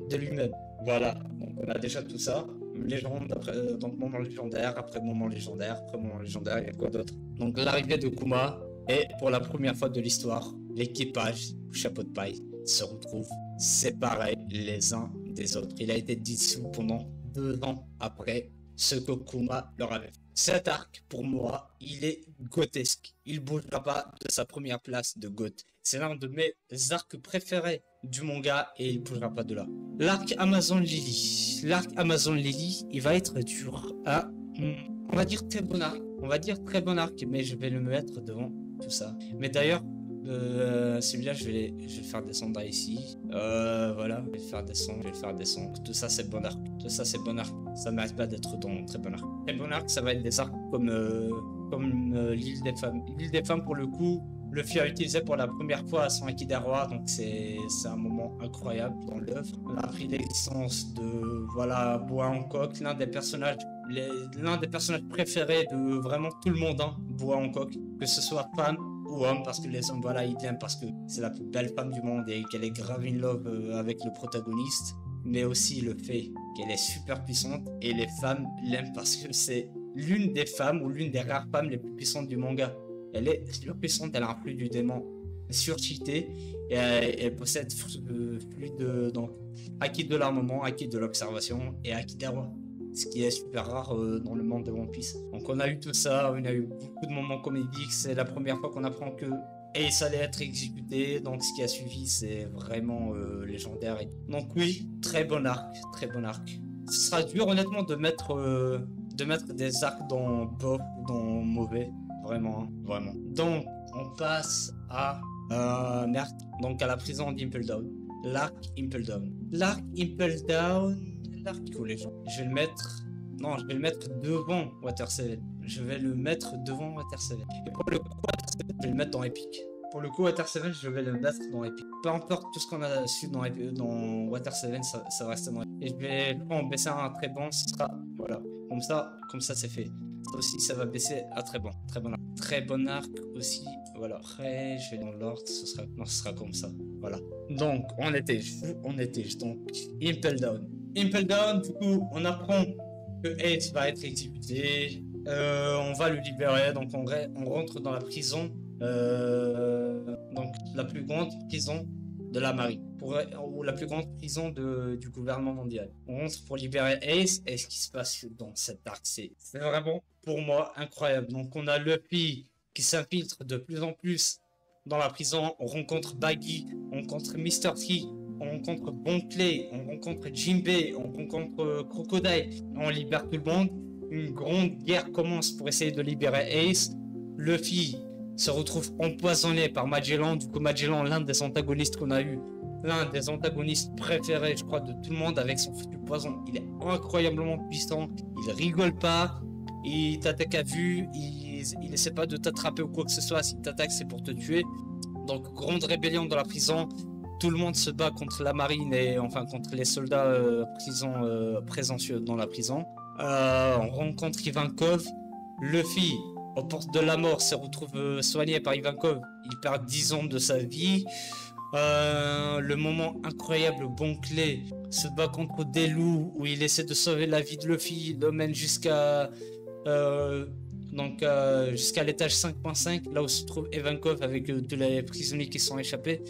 de lui-même. Voilà, donc on a déjà tout ça. Légende, donc moment légendaire, après moment légendaire, après moment légendaire, il y a quoi d'autre? Donc l'arrivée de Kuma, et pour la première fois de l'histoire, l'équipage Chapeau de Paille se retrouve séparés les uns des autres. Il a été dissous pendant 2 ans après ce que Kuma leur avait fait. Cet arc, pour moi, il est gothesque. Il ne bougera pas de sa première place de goth. C'est l'un de mes arcs préférés du manga et il ne bougera pas de là. L'arc Amazon Lily. L'arc Amazon Lily, il va être dur à... on va dire très bon arc. On va dire très bon arc, mais je vais le mettre devant tout ça. Mais d'ailleurs, celui-là, je vais le faire descendre ici. Voilà, je vais le faire descendre. Tout ça, c'est bon arc. Tout ça, c'est bon arc. Ça mérite pas d'être dans très bon arc. Très bon arc, ça va être des arcs comme l'île des femmes. L'île des femmes, pour le coup, Luffy a utilisé pour la première fois son Haki des rois, donc c'est un moment incroyable dans l'œuvre. On a appris l'existence de Bois Hancock, l'un des personnages préférés de vraiment tout le monde, hein, Bois Hancock, que ce soit femme ou homme, parce que les hommes, ils l'aiment parce que c'est la plus belle femme du monde et qu'elle est grave in love avec le protagoniste, mais aussi le fait qu'elle est super puissante et les femmes l'aiment parce que c'est l'une des femmes ou l'une des rares femmes les plus puissantes du manga. Elle est surpuissante, elle a un flux du démon surcheaté et elle possède donc Haki de l'armement, Haki de l'observation et Haki des rois. Ce qui est super rare dans le monde de One Piece. Donc on a eu tout ça, on a eu beaucoup de moments comédiques. C'est la première fois qu'on apprend que Ace allait être exécuté. Donc ce qui a suivi, c'est vraiment légendaire. Donc oui, très bon arc, très bon arc. Ce sera dur honnêtement de mettre des arcs dans bof ou dans mauvais. Vraiment, hein, vraiment. Donc on passe à donc à la prison d'Impel Down. L'arc Impel Down. L'arc Impel Down. Je vais le mettre... Non, je vais le mettre devant Water 7. Je vais le mettre devant Water 7. Et pour le coup, Water 7, je vais le mettre dans Epic. Pour le coup, Water 7, je vais le mettre dans Epic. Peu importe tout ce qu'on a su dans Water 7, ça reste dans Epic. Et je vais en baisser un très bon, ce sera... Voilà. Comme ça c'est fait. Ça aussi, ça va baisser à très bon. Très bon arc. Très bon arc aussi. Voilà. Après, je vais dans l'ordre. Ce sera comme ça. Voilà. Donc, on était. Donc, Impel Down. Impel Down, du coup, on apprend que Ace va être exécuté. On va le libérer. Donc, on rentre dans la prison. Donc, la plus grande prison de la marine. Ou la plus grande prison du gouvernement mondial. On rentre pour libérer Ace. Et ce qui se passe dans cet arc, c'est vraiment, pour moi, incroyable. Donc, on a Luffy qui s'infiltre de plus en plus dans la prison. On rencontre Baggy. On rencontre Mr. T. On rencontre Bon Clay, on rencontre Jinbei, on rencontre Crocodile, on libère tout le monde. Une grande guerre commence pour essayer de libérer Ace. Luffy se retrouve empoisonné par Magellan. Du coup, Magellan, l'un des antagonistes qu'on a eu, l'un des antagonistes préférés, je crois, de tout le monde avec son feu du poison. Il est incroyablement puissant, il rigole pas, il t'attaque à vue, il essaie pas de t'attraper ou quoi que ce soit, s'il t'attaque c'est pour te tuer. Donc grande rébellion dans la prison, tout le monde se bat contre la marine et enfin contre les soldats présents dans la prison. On rencontre Ivankov, Luffy aux portes de la mort se retrouve soigné par Ivankov, il perd 10 ans de sa vie. Le moment incroyable, bon clé, se bat contre des loups où il essaie de sauver la vie de Luffy, l'emmène jusqu'à jusqu'à l'étage 5.5, là où se trouve Ivankov avec tous les prisonniers qui sont échappés.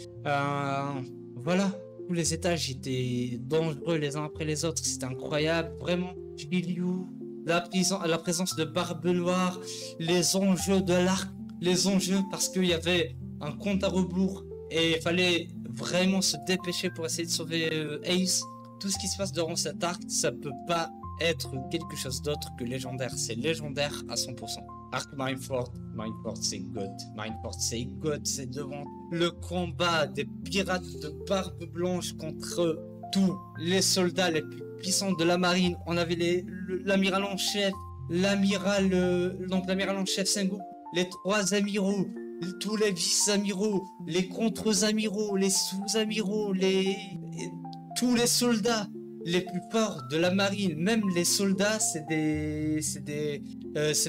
Voilà, tous les étages étaient dangereux les uns après les autres, c'était incroyable, vraiment. Shiryu, la présence de Barbe Noire, les enjeux de l'arc, les enjeux parce qu'il y avait un compte à rebours et il fallait vraiment se dépêcher pour essayer de sauver Ace. Tout ce qui se passe durant cet arc, ça peut pas être quelque chose d'autre que légendaire. C'est légendaire à 100%. Arc Marineford, c'est God. Marineford, c'est God. C'est devant le combat des pirates de Barbe Blanche contre tous les soldats les plus puissants de la marine. On avait l'amiral en chef, l'amiral en chef Sengoku, les 3 amiraux, tous les vice-amiraux, les contre-amiraux, les sous-amiraux, tous les soldats les plus forts de la marine. Même les soldats, c'est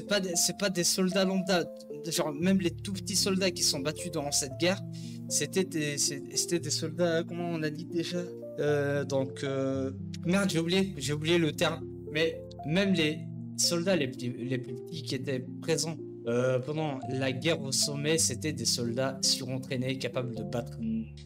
pas des soldats lambda. Genre même les tout petits soldats qui sont battus dans cette guerre, c'était des soldats. Comment on a dit déjà? Merde, j'ai oublié le terme. Mais même les soldats les plus petits qui étaient présents pendant la guerre au sommet, c'était des soldats surentraînés capables de battre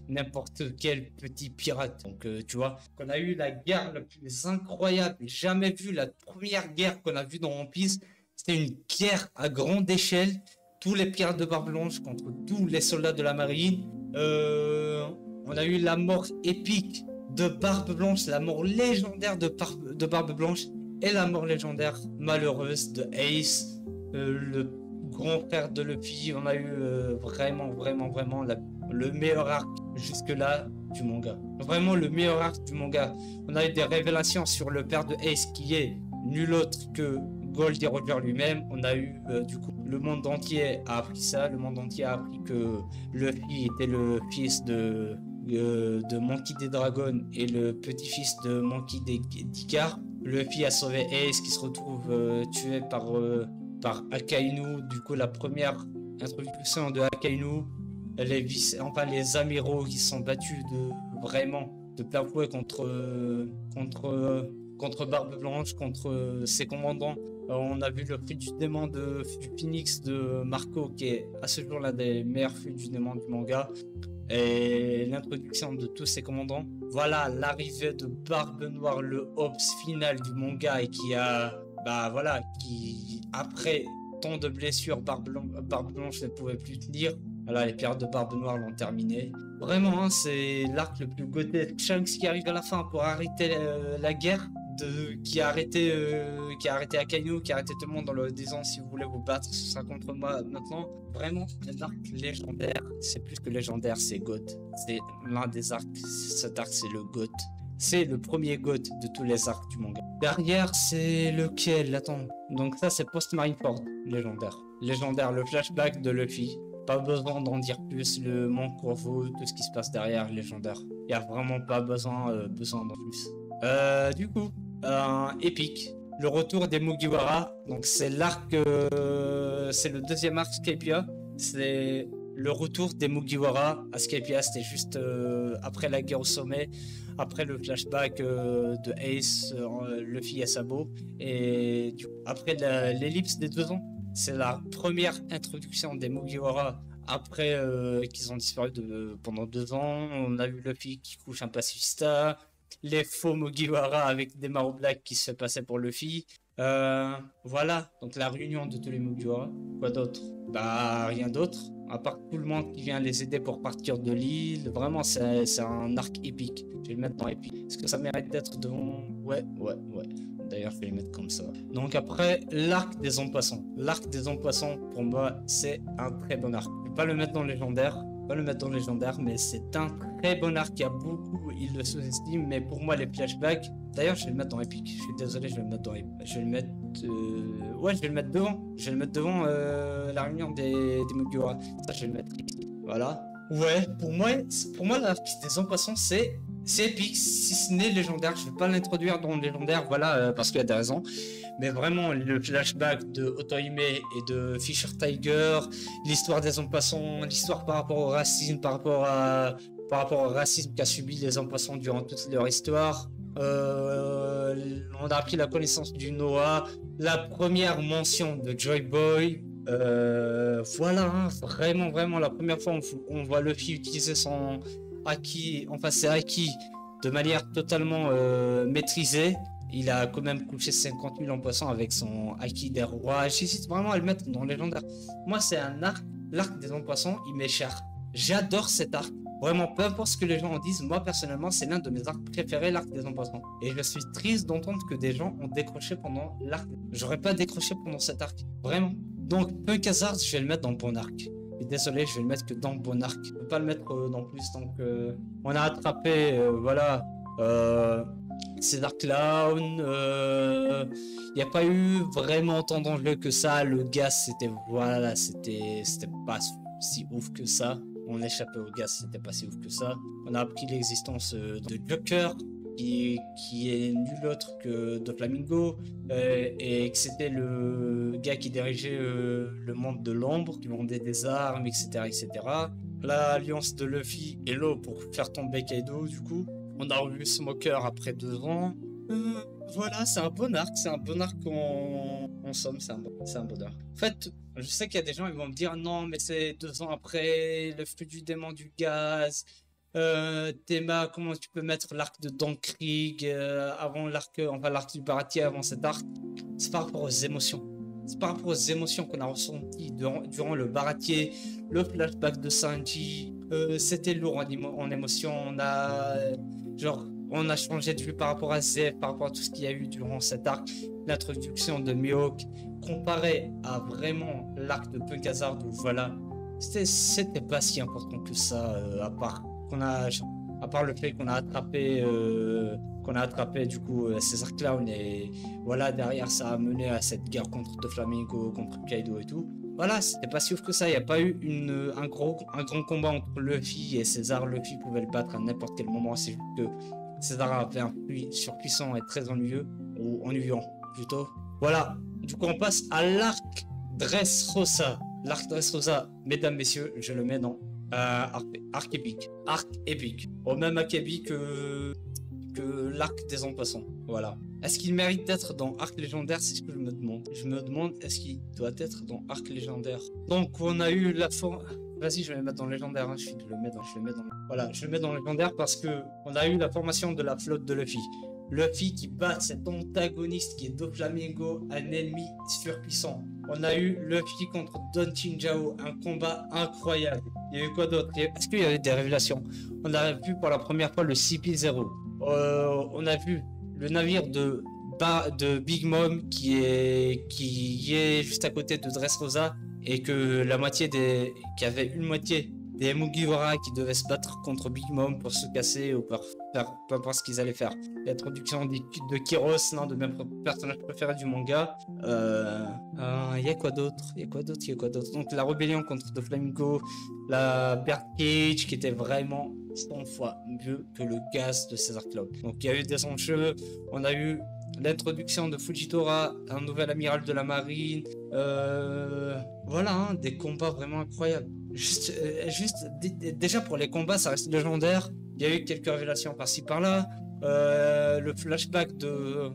n'importe quel petit pirate. Donc tu vois, qu'on a eu la guerre la plus incroyable jamais vue, la première guerre qu'on a vue dans One Piece, c'était une guerre à grande échelle, tous les pirates de Barbe Blanche contre tous les soldats de la marine. On a eu la mort épique de Barbe Blanche, la mort légendaire de Barbe Blanche et la mort légendaire malheureuse de Ace, le grand frère de Luffy. On a eu vraiment le meilleur arc jusque-là du manga. Vraiment le meilleur arc du manga. On a eu des révélations sur le père de Ace qui est nul autre que Goldie Roger lui-même. On a eu du coup le monde entier a appris ça. Le monde entier a appris que Luffy était le fils de Monkey D. Dragon et le petit-fils de Monkey D. Icar. Luffy a sauvé Ace qui se retrouve tué par Akainu. Du coup la première introduction de Akainu, les amiraux qui sont battus de plein fouet contre Barbe Blanche, contre ses commandants. On a vu le fruit du démon du Phoenix de Marco qui est à ce jour l'un des meilleurs fruits du démon du manga. Et l'introduction de tous ces commandants. Voilà l'arrivée de Barbe Noire, le ops final du manga, et qui après tant de blessures, Barbe Blanche ne pouvait plus tenir. Voilà, les pirates de Barbe Noire l'ont terminé. Vraiment, hein, c'est l'arc le plus godé. Shanks qui arrive à la fin pour arrêter la guerre, qui a arrêté Akainu, qui a arrêté tout le monde en leur disant si vous voulez vous battre, ce sera contre moi maintenant. Vraiment, un arc légendaire. C'est plus que légendaire, c'est GOAT. C'est l'un des arcs. Cet arc, c'est le GOAT. C'est le premier GOAT de tous les arcs du manga. Derrière, c'est lequel? Attends. Donc ça, c'est Post-Marineford, légendaire. Légendaire, le flashback de Luffy. Pas besoin d'en dire plus, le Mont Corvo, tout ce qui se passe derrière, légendaire. Il n'y a vraiment pas besoin d'en plus. Du coup, épique. Le retour des Mugiwara. Donc c'est l'arc, c'est le deuxième arc Skypiea. C'est le retour des Mugiwara à Skypiea. C'était juste après la guerre au sommet, après le flashback de Ace, Luffy et Sabo. Et du coup, après l'ellipse des 2 ans. C'est la première introduction des Mugiwara après qu'ils ont disparu pendant 2 ans. On a vu Luffy qui couche un pacifista, les faux Mugiwara avec des Maro Black qui se passaient pour Luffy. Voilà, donc la réunion de tous les Mugiwara. Quoi d'autre? Bah rien d'autre, à part tout le monde qui vient les aider pour partir de l'île. Vraiment, c'est un arc épique. Je vais le mettre dans épique. Est-ce que ça mérite d'être devant? Ouais. D'ailleurs, je vais les mettre comme ça. Donc après, l'arc des hommes poissons. L'arc des hommes poissons, pour moi, c'est un très bon arc. Je vais pas le mettre dans le légendaire, pas le mettre dans légendaire, mais c'est un très bon arc. Il y a beaucoup, il le sous-estime, mais pour moi, les flashbacks. D'ailleurs, je vais le mettre dans épique. Je suis désolé, je vais le mettre dans épique. Je vais le mettre. Ouais, je vais le mettre devant. Je vais le mettre devant la réunion des Mugiwara. Ça, je vais le mettre ici. Voilà. Ouais, pour moi, l'arc des Empassants, c'est épique, si ce n'est légendaire. Je vais pas l'introduire dans le légendaire, voilà, parce qu'il y a des raisons. Mais vraiment, le flashback de Otohime et de Fisher Tiger, l'histoire des hommes passants, l'histoire par rapport au racisme, par rapport au racisme qu'a subi les hommes passants durant toute leur histoire. On a appris la connaissance du Noah, la première mention de Joy Boy. Voilà, hein, vraiment, la première fois on voit Luffy utiliser son Haki, enfin ses Haki de manière totalement maîtrisée. Il a quand même couché 50 000 en poisson avec son Haki des rois. J'hésite vraiment à le mettre dans légendaire. Moi, c'est un arc, l'arc des poissons, il m'est cher. J'adore cet arc. Vraiment, peu importe ce que les gens en disent, moi personnellement, c'est l'un de mes arcs préférés, l'arc des poissons. Et je suis triste d'entendre que des gens ont décroché pendant l'arc. J'aurais pas décroché pendant cet arc. Vraiment. Donc, Punk Hazard, je vais le mettre dans le bon arc. Et désolé, je vais le mettre que dans le bon arc. Je peux pas le mettre dans plus. Donc, on a attrapé, voilà. César Clown, il n'y a pas eu vraiment tant d'enjeux que ça. Le gaz, c'était voilà, c'était pas si ouf que ça. On échappait au gaz, c'était pas si ouf que ça. On a appris l'existence de Joker, qui est nul autre que Doflamingo, et que c'était le gars qui dirigeait le monde de l'ombre, qui vendait des armes, etc., etc. L'alliance de Luffy et Law pour faire tomber Kaido, du coup. On a revu Smoker après 2 ans. Voilà, c'est un bon arc. C'est un bon arc en somme. C'est un bon arc. En fait, je sais qu'il y a des gens qui vont me dire non, mais c'est 2 ans après, le flux du démon du gaz. Théma, comment tu peux mettre l'arc de Don Krieg avant l'arc du Baratier avant cet arc. C'est par rapport aux émotions. C'est par rapport aux émotions qu'on a ressenties durant le Baratier, le flashback de Sanji. C'était lourd en émotion. On a changé de vue par rapport à Zef, par rapport à tout ce qu'il y a eu durant cet arc. L'introduction de Mihawk, comparé à vraiment l'arc de Punk Hazard, où voilà, c'était pas si important que ça, à part le fait qu'on a attrapé du coup César Clown, et voilà, derrière ça a mené à cette guerre contre Doflamingo, contre Kaido et tout. Voilà, c'était pas si ouf que ça. Il n'y a pas eu un grand combat entre Luffy et César. Luffy pouvait le battre à n'importe quel moment. C'est juste que César avait un fruit surpuissant et très ennuyeux, ou ennuyant plutôt. Voilà, du coup on passe à l'arc Dressrosa. L'arc Dressrosa, mesdames, messieurs, je le mets dans arc épique. Arc épique. Au même acabit que l'arc des Empassants. Voilà. Est-ce qu'il mérite d'être dans arc légendaire? C'est ce que je me demande. Je me demande, est-ce qu'il doit être dans arc légendaire? Donc on a eu la forme. Vas-y, je vais le mettre dans légendaire. Hein. Je le mets dans. Voilà, je le mets dans légendaire parce que on a eu la formation de la flotte de Luffy. Luffy qui bat cet antagoniste qui est Doflamingo, un ennemi surpuissant. On a eu Luffy contre Don Chinjao, un combat incroyable. Il y a eu quoi d'autre? Est-ce qu'il y avait des révélations? On a vu pour la première fois le CP0. On a vu le navire de Big Mom qui est juste à côté de Dressrosa, et que qu'il y avait une moitié des Mugiwara qui devaient se battre contre Big Mom pour se casser ou pour faire peu importe ce qu'ils allaient faire. L'introduction de Kiros, l'un de mes personnages préférés du manga. Il y a quoi d'autre? Donc la rébellion contre Doflamingo, la Birdcage qui était vraiment 100 fois mieux que le gaz de César Clown. Donc il y a eu des enjeux, on a eu l'introduction de Fujitora, un nouvel amiral de la marine. Voilà, hein, des combats vraiment incroyables. Déjà pour les combats, ça reste légendaire. Il y a eu quelques révélations par-ci par-là. Le flashback de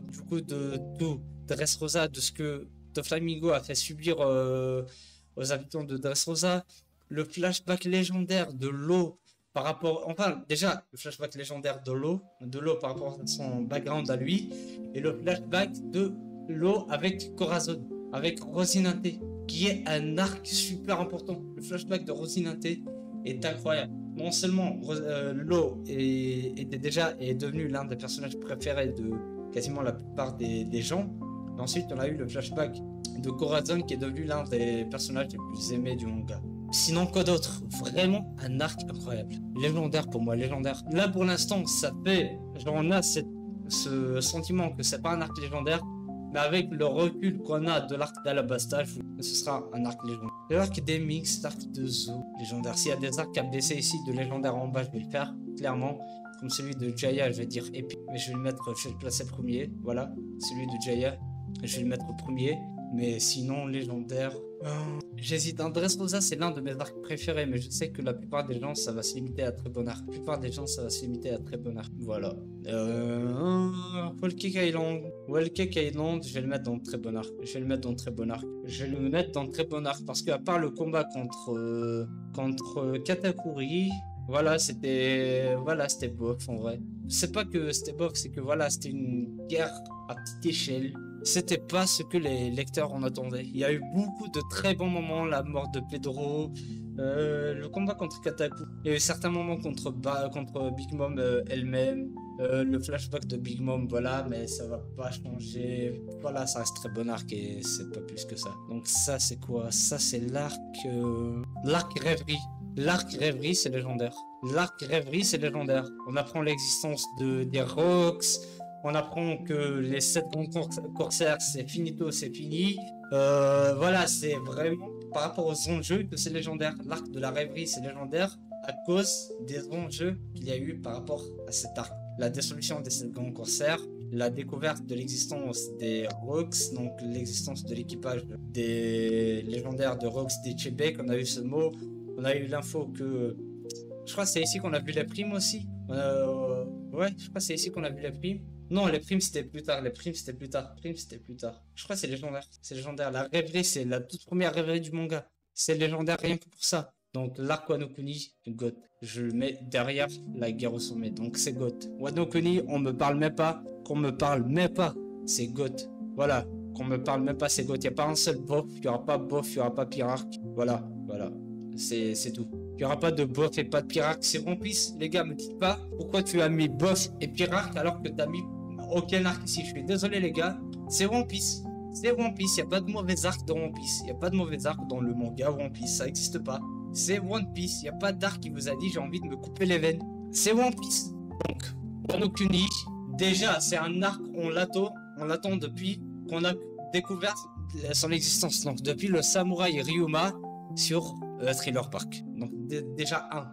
Dressrosa, de ce que Doflamingo a fait subir aux habitants de Dressrosa. Le flashback légendaire de Law par rapport, déjà le flashback légendaire de Law par rapport à son background à lui, et le flashback de Law avec Corazon, avec Rosinante, qui est un arc super important. Le flashback de Rosinante est incroyable. Non seulement Law est devenu l'un des personnages préférés de quasiment la plupart des gens, mais ensuite on a eu le flashback de Corazon qui est devenu l'un des personnages les plus aimés du manga. Sinon, quoi d'autre? Vraiment un arc incroyable. Légendaire pour moi, légendaire. Là, pour l'instant, ça fait... Genre, on a ce sentiment que c'est pas un arc légendaire. Mais avec le recul qu'on a de l'arc d'Alabasta, ce sera un arc légendaire. L'arc des Mix, l'arc de Zo, légendaire. S'il y a des arcs à baisser ici de légendaire en bas, je vais le faire, clairement. Comme celui de Jaya, je vais dire épique. Mais je vais le placer premier. Voilà, celui de Jaya. Je vais le mettre premier. Mais sinon, légendaire... J'hésite. Un Dressrosa, c'est l'un de mes arcs préférés, mais je sais que la plupart des gens, ça va se limiter à très bon arc. La plupart des gens, ça va se limiter à très bon arc. Voilà. Whole-Cake Island. Whole-Cake Island, je vais le mettre dans très bon arc. Je vais le mettre dans très bon arc. Je vais le mettre dans très bon arc parce qu'à part le combat contre Katakuri, voilà, c'était bof en vrai. C'est pas que c'était bof, c'est que voilà, c'était une guerre à petite échelle. C'était pas ce que les lecteurs en attendaient. Il y a eu beaucoup de très bons moments, la mort de Pedro, le combat contre Kataku. Il y a eu certains moments contre Big Mom elle-même, le flashback de Big Mom, voilà, mais ça va pas changer. Voilà, ça reste très bon arc et c'est pas plus que ça. Donc ça, c'est quoi? Ça, c'est l'arc Rêverie. L'arc Rêverie, c'est légendaire. L'arc Rêverie, c'est légendaire. On apprend l'existence des Rocks. On apprend que les 7 grands corsaires, c'est finito, c'est fini. Voilà, c'est vraiment par rapport aux enjeux que c'est légendaire. L'arc de la rêverie, c'est légendaire à cause des enjeux qu'il y a eu par rapport à cet arc. La dissolution des 7 grands corsaires, la découverte de l'existence des Rocks, donc l'existence de l'équipage des légendaires de Rocks des Chebek. On a eu ce mot, on a eu l'info que... Je crois que c'est ici qu'on a vu les primes aussi. Ouais, je crois que c'est ici qu'on a vu les primes. Non, les primes c'était plus tard, Je crois que c'est légendaire. C'est légendaire. La rêverie, c'est la toute première rêverie du manga. C'est légendaire rien que pour ça. Donc l'arc Wano Kuni, GOAT. Je le mets derrière la guerre au sommet. Donc c'est GOAT. Wano Kuni, on me parle même pas. Qu'on me parle même pas. C'est GOAT. Voilà. Qu'on me parle même pas, c'est GOAT. Il n'y a pas un seul bof. Il n'y aura pas bof, il n'y aura pas pire-arc. Voilà. C'est tout. Il n'y aura pas de bof et pas de pire-arc. C'est One Piece. Les gars, me dites pas pourquoi tu as mis bof et pire-arc alors que tu as mis aucun arc ici. Je suis désolé, les gars. C'est One Piece. C'est One Piece. Il n'y a pas de mauvais arc dans One Piece. Il n'y a pas de mauvais arc dans le manga One Piece. Ça n'existe pas. C'est One Piece. Il n'y a pas d'arc qui vous a dit j'ai envie de me couper les veines. C'est One Piece. Donc, Wano Kuni, déjà, c'est un arc, on l'attend depuis qu'on a découvert son existence. Donc, depuis le samouraï Ryuma sur Thriller Bark. Donc déjà un.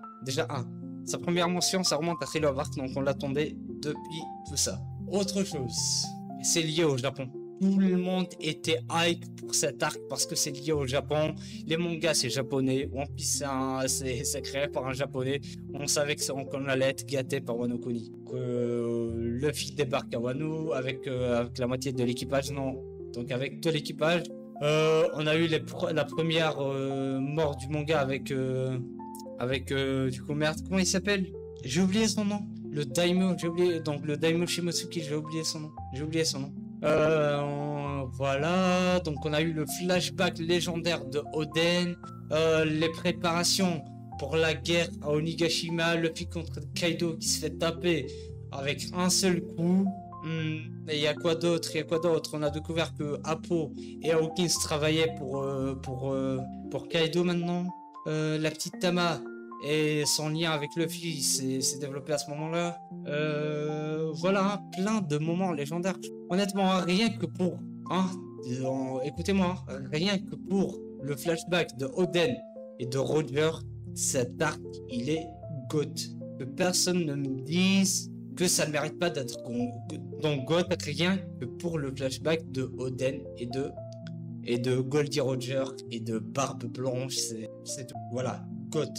Sa première mention, ça remonte à Thriller Bark, donc on l'attendait depuis tout ça. Autre chose, c'est lié au Japon. Tout le monde était hype pour cet arc parce que c'est lié au Japon. Les mangas, c'est japonais. One Piece, c'est créé par un japonais. On savait qu'on allait être gâté par Wano Kuni. Luffy débarque à Wano avec la moitié de l'équipage, non. Donc avec tout l'équipage. On a eu la première mort du manga avec du coup merde, comment il s'appelle? J'ai oublié son nom. Le Daimyo, le Daimyo Shimotsuki, j'ai oublié son nom. Voilà, donc on a eu le flashback légendaire de Oden, les préparations pour la guerre à Onigashima, Luffy contre Kaido qui se fait taper avec un seul coup. Et il y a quoi d'autre? On a découvert que Apo et Hawkins travaillaient pour Kaido maintenant. La petite Tama et son lien avec Luffy s'est développé à ce moment-là. Voilà, plein de moments légendaires. Honnêtement, rien que pour... écoutez-moi, rien que pour le flashback de Oden et de Roger, cet arc, il est GOAT. Que personne ne me dise que ça ne mérite pas d'être dans GOAT, rien que pour le flashback de Oden et de Goldie Roger et de Barbe Blanche, c'est tout. Voilà, GOAT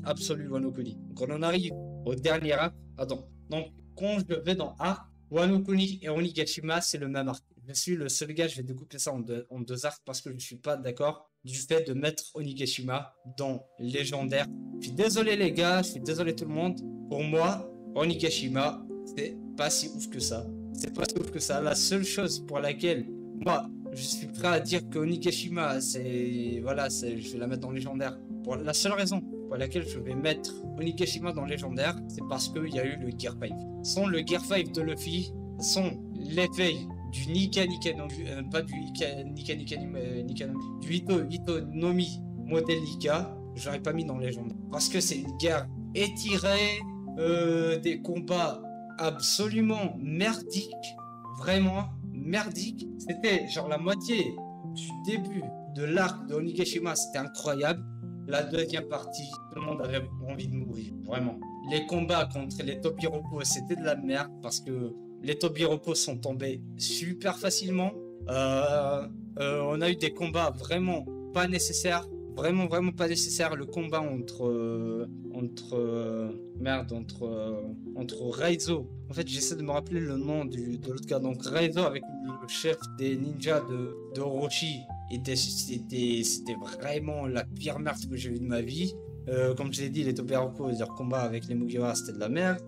absolu Wano Kuni. Donc on en arrive au dernier arc. Attends, donc quand je vais dans arc, Wano Kuni et Onigashima, c'est le même arc. Je suis le seul gars, je vais découper ça en deux arcs parce que je ne suis pas d'accord du fait de mettre Onigashima dans légendaire. Je suis désolé les gars, je suis désolé tout le monde. Pour moi, Onigashima, c'est pas si ouf que ça. La seule chose pour laquelle moi, je suis prêt à dire que Onigashima, je vais la mettre dans légendaire. Pour la seule raison pour laquelle je vais mettre Onigashima dans légendaire, c'est parce qu'il y a eu le Gear 5. Sans le Gear 5 de Luffy, sans l'éveil du Nika no Mi, pas du Nika Nika, du Ito Nomi modèle Nika, je l'aurais pas mis dans légende. Parce que c'est une guerre étirée, des combats absolument merdiques, vraiment merdiques. C'était genre la moitié du début de l'arc de Onigashima, c'était incroyable. La deuxième partie, tout le monde avait envie de mourir, vraiment. Les combats contre les Tobiropo, c'était de la merde parce que les Tobiropo sont tombés super facilement. On a eu des combats vraiment pas nécessaires. Vraiment pas nécessaire. Le combat entre Raizo. En fait, j'essaie de me rappeler le nom de l'autre gars. Donc Raizo avec le chef des ninjas de Orochi. C'était vraiment la pire merde que j'ai vue de ma vie. Comme je l'ai dit, les Tobiropo, leur combat avec les Mugiwara, c'était de la merde.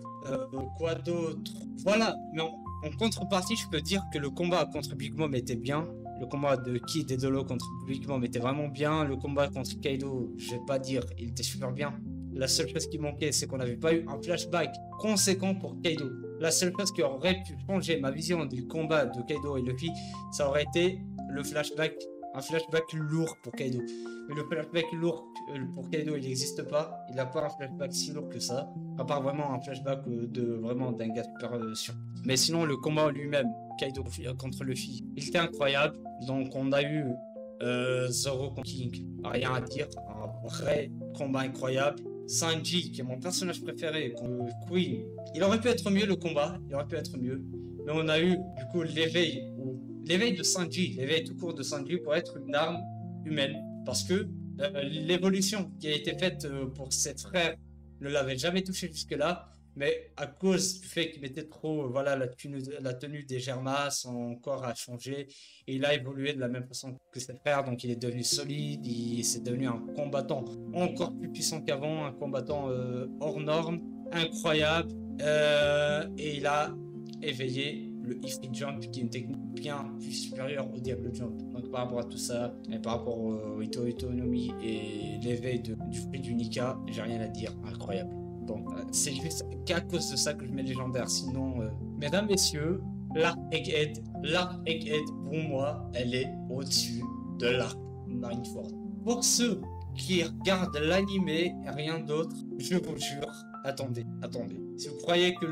Quoi d'autre? Voilà, mais en contrepartie, je peux dire que le combat contre Big Mom était bien. Le combat de Kid et Dolo contre Big Mom était vraiment bien. Le combat contre Kaido, je vais pas dire, il était super bien. La seule chose qui manquait, c'est qu'on n'avait pas eu un flashback conséquent pour Kaido. La seule chose qui aurait pu changer ma vision du combat de Kaido et Luffy, ça aurait été le flashback, un flashback lourd pour Kaido. Mais le flashback lourd pour Kaido, il n'existe pas. Il n'a pas un flashback si lourd que ça. À part vraiment un flashback d'un gars super sûr. Mais sinon, le combat lui-même, Kaido contre Luffy, il était incroyable. Donc on a eu Zoro contre King, rien à dire, un vrai combat incroyable. Sanji, qui est mon personnage préféré, contre Queen, il aurait pu être mieux le combat, il aurait pu être mieux. Mais on a eu du coup l'éveil de Sanji, l'éveil tout court de Sanji pour être une arme humaine. Parce que l'évolution qui a été faite pour ses frères ne l'avait jamais touché jusque-là. Mais à cause du fait qu'il mettait trop, voilà, la tenue des Germas, son corps a changé et il a évolué de la même façon que ses frères. Donc il est devenu solide, c'est devenu un combattant encore plus puissant qu'avant, un combattant hors norme, incroyable. Et il a éveillé le Ifrit Jump, qui est une technique bien plus supérieure au Diablo Jump. Donc par rapport à tout ça, et par rapport au Ito no Mi et l'éveil du fruit du Nika, j'ai rien à dire, incroyable. Donc, c'est juste qu'à cause de ça que je mets légendaire. Sinon, mesdames, messieurs, l'arc Egghead, pour moi, elle est au-dessus de l'arc Marineford. Pour ceux qui regardent l'animé, rien d'autre, je vous jure, attendez. Si vous croyez que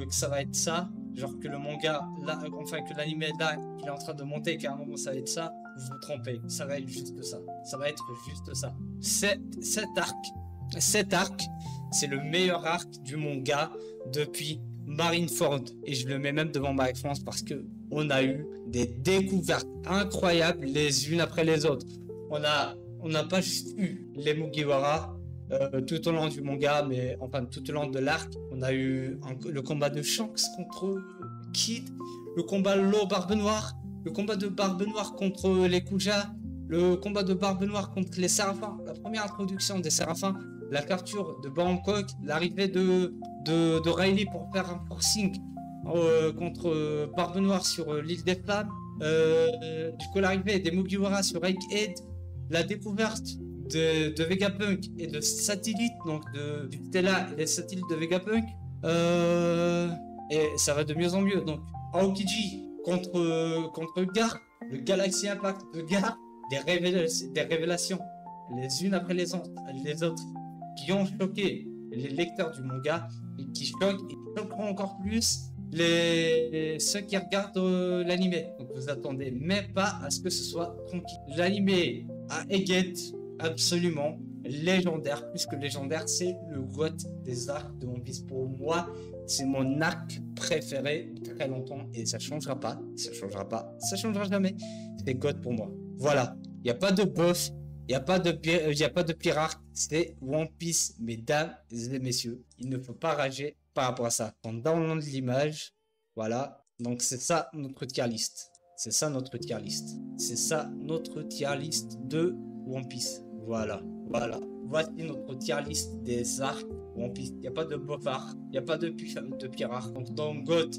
ça va être ça, genre que le manga, là, enfin que l'animé là, il est en train de monter et qu'à un moment ça va être ça, vous vous trompez. Ça va être juste ça. Ça va être juste ça. Cet arc, c'est le meilleur arc du manga depuis Marineford. Et je le mets même devant Marineford parce que on a eu des découvertes incroyables les unes après les autres. On n'a pas juste eu les Mugiwara tout au long du manga, mais enfin tout au long de l'arc. On a eu le combat de Shanks contre Kid, le combat Law Barbe Noire, le combat de Barbe Noire contre les Kuja, le combat de Barbe Noire contre les Séraphins, la première introduction des Séraphins, la capture de Bangkok, l'arrivée de Riley pour faire un forcing contre Barbe Noire sur l'île des Flammes, du coup l'arrivée des Mugiwara sur Egghead, la découverte de Vegapunk et de satellites, donc du Stella et des satellites de Vegapunk, et ça va de mieux en mieux. Donc Aokiji contre Gar, le Galaxy Impact de Gar, des révélations les unes après les autres qui ont choqué les lecteurs du manga et qui choqueront encore plus ceux qui regardent l'animé. Donc vous attendez même pas à ce que ce soit tranquille. L'animé à Egghead, absolument légendaire, plus que légendaire, c'est le GOAT des arcs de One Piece. Pour moi, c'est mon arc préféré depuis très longtemps et ça changera jamais. C'est GOAT pour moi. Voilà, il n'y a pas de boss. Il n'y a pas de pire arc, c'est One Piece, mesdames et messieurs. Il ne faut pas rager par rapport à ça. On download l'image, voilà. Donc c'est ça notre tier list. C'est ça notre tier list de One Piece. Voilà. Voici notre tier list des arcs One Piece. Il n'y a pas de bof arc, il n'y a pas de pire arc. Donc dans GOAT,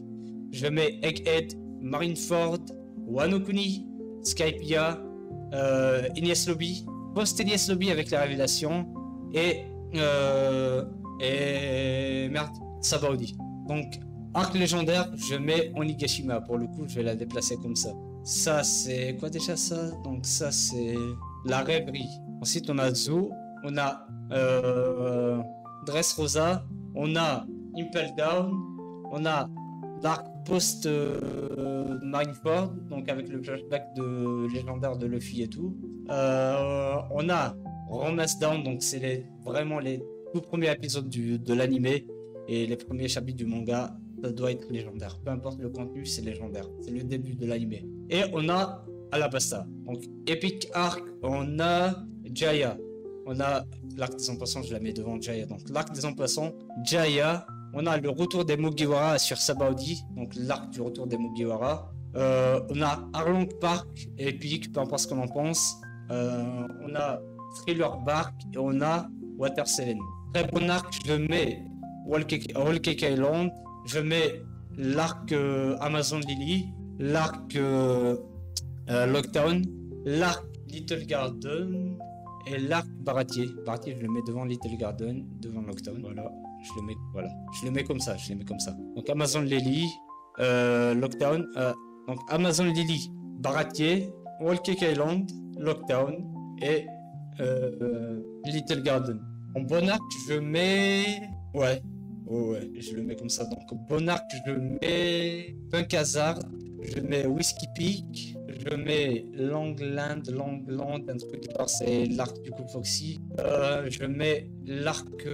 je mets Egghead, Marineford, Wano Kuni, Skypiea, Enies Lobby, post-Enies Lobby avec la révélation et merde, Sabaody. Donc arc légendaire, je mets Onigashima. Pour le coup, je vais la déplacer comme ça. Ça c'est quoi déjà ça? Donc ça c'est la rêverie. Ensuite on a Zo, on a Dressrosa, on a Impel Down, on a l'arc post Marineford, donc avec le flashback de légendaire de Luffy et tout. On a Romance Down, donc c'est vraiment les tout premiers épisodes de l'animé et les premiers chapitres du manga. Ça doit être légendaire, peu importe le contenu, c'est légendaire. C'est le début de l'animé. Et on a Alabasta, donc Epic Arc, on a Jaya, on a l'arc des Empassants, je la mets devant Jaya, donc l'arc des Empassants, Jaya, on a le retour des Mugiwara sur Sabaody, donc l'arc du retour des Mugiwara, on a Arlong Park, Epic, peu importe ce qu'on en pense, on a Thriller Bark et on a Water Seven. Très bon arc, je mets Whole Cake Island, je mets l'arc Amazon Lily, l'arc Lockdown, l'arc Little Garden et l'arc Baratier. Baratier, je le mets devant Little Garden, devant Lockdown. Voilà, je le mets comme ça, Donc Amazon Lily, Lockdown, donc Amazon Lily, Baratier, Whole Cake Island, Lockdown et Little Garden. En bon arc, je mets... Ouais, je le mets comme ça. Donc, bon arc, je mets Punk Hazard, je mets Whiskey Peak, je mets Langland, un truc genre, c'est l'arc du coup Foxy. Je mets l'arc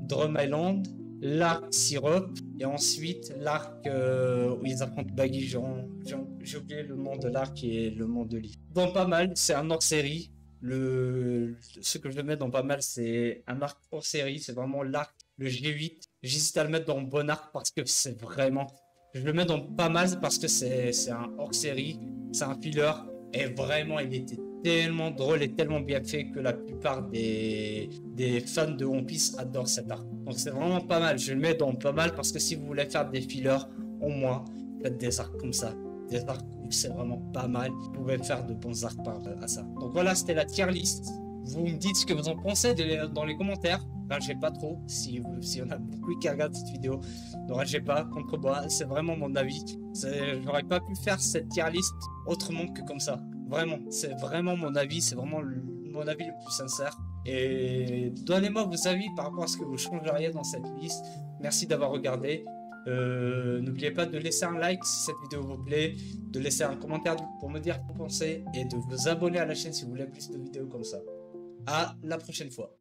Drum Island, l'arc Syrup, et ensuite l'arc où ils affrontent Baggy. J'ai oublié le nom de l'arc et le nom de livre. Bon, pas mal, c'est un hors-série. Ce que je mets dans pas mal, c'est un arc hors série, c'est vraiment l'arc, le G8. J'hésite à le mettre dans bon arc parce que c'est vraiment. Je le mets dans pas mal parce que c'est un hors série, c'est un filler. Et vraiment, il était tellement drôle et tellement bien fait que la plupart des fans de One Piece adorent cet arc. Donc c'est vraiment pas mal. Je le mets dans pas mal parce que si vous voulez faire des fillers, au moins, faites des arcs comme ça. Des arcs où c'est vraiment pas mal. Vous pouvez faire de bons arcs à ça. Donc voilà, c'était la tier list. Vous me dites ce que vous en pensez dans les commentaires. Ne ragez pas trop. Si on a beaucoup qui regardent cette vidéo, ne ragez pas contre moi. C'est vraiment mon avis. J'aurais pas pu faire cette tier list autrement que comme ça. Vraiment, c'est vraiment mon avis. C'est vraiment mon avis le plus sincère. Et donnez-moi vos avis par rapport à ce que vous changeriez dans cette liste. Merci d'avoir regardé. N'oubliez pas de laisser un like si cette vidéo vous plaît, de laisser un commentaire pour me dire ce que vous pensez et de vous abonner à la chaîne si vous voulez plus de vidéos comme ça. À la prochaine fois.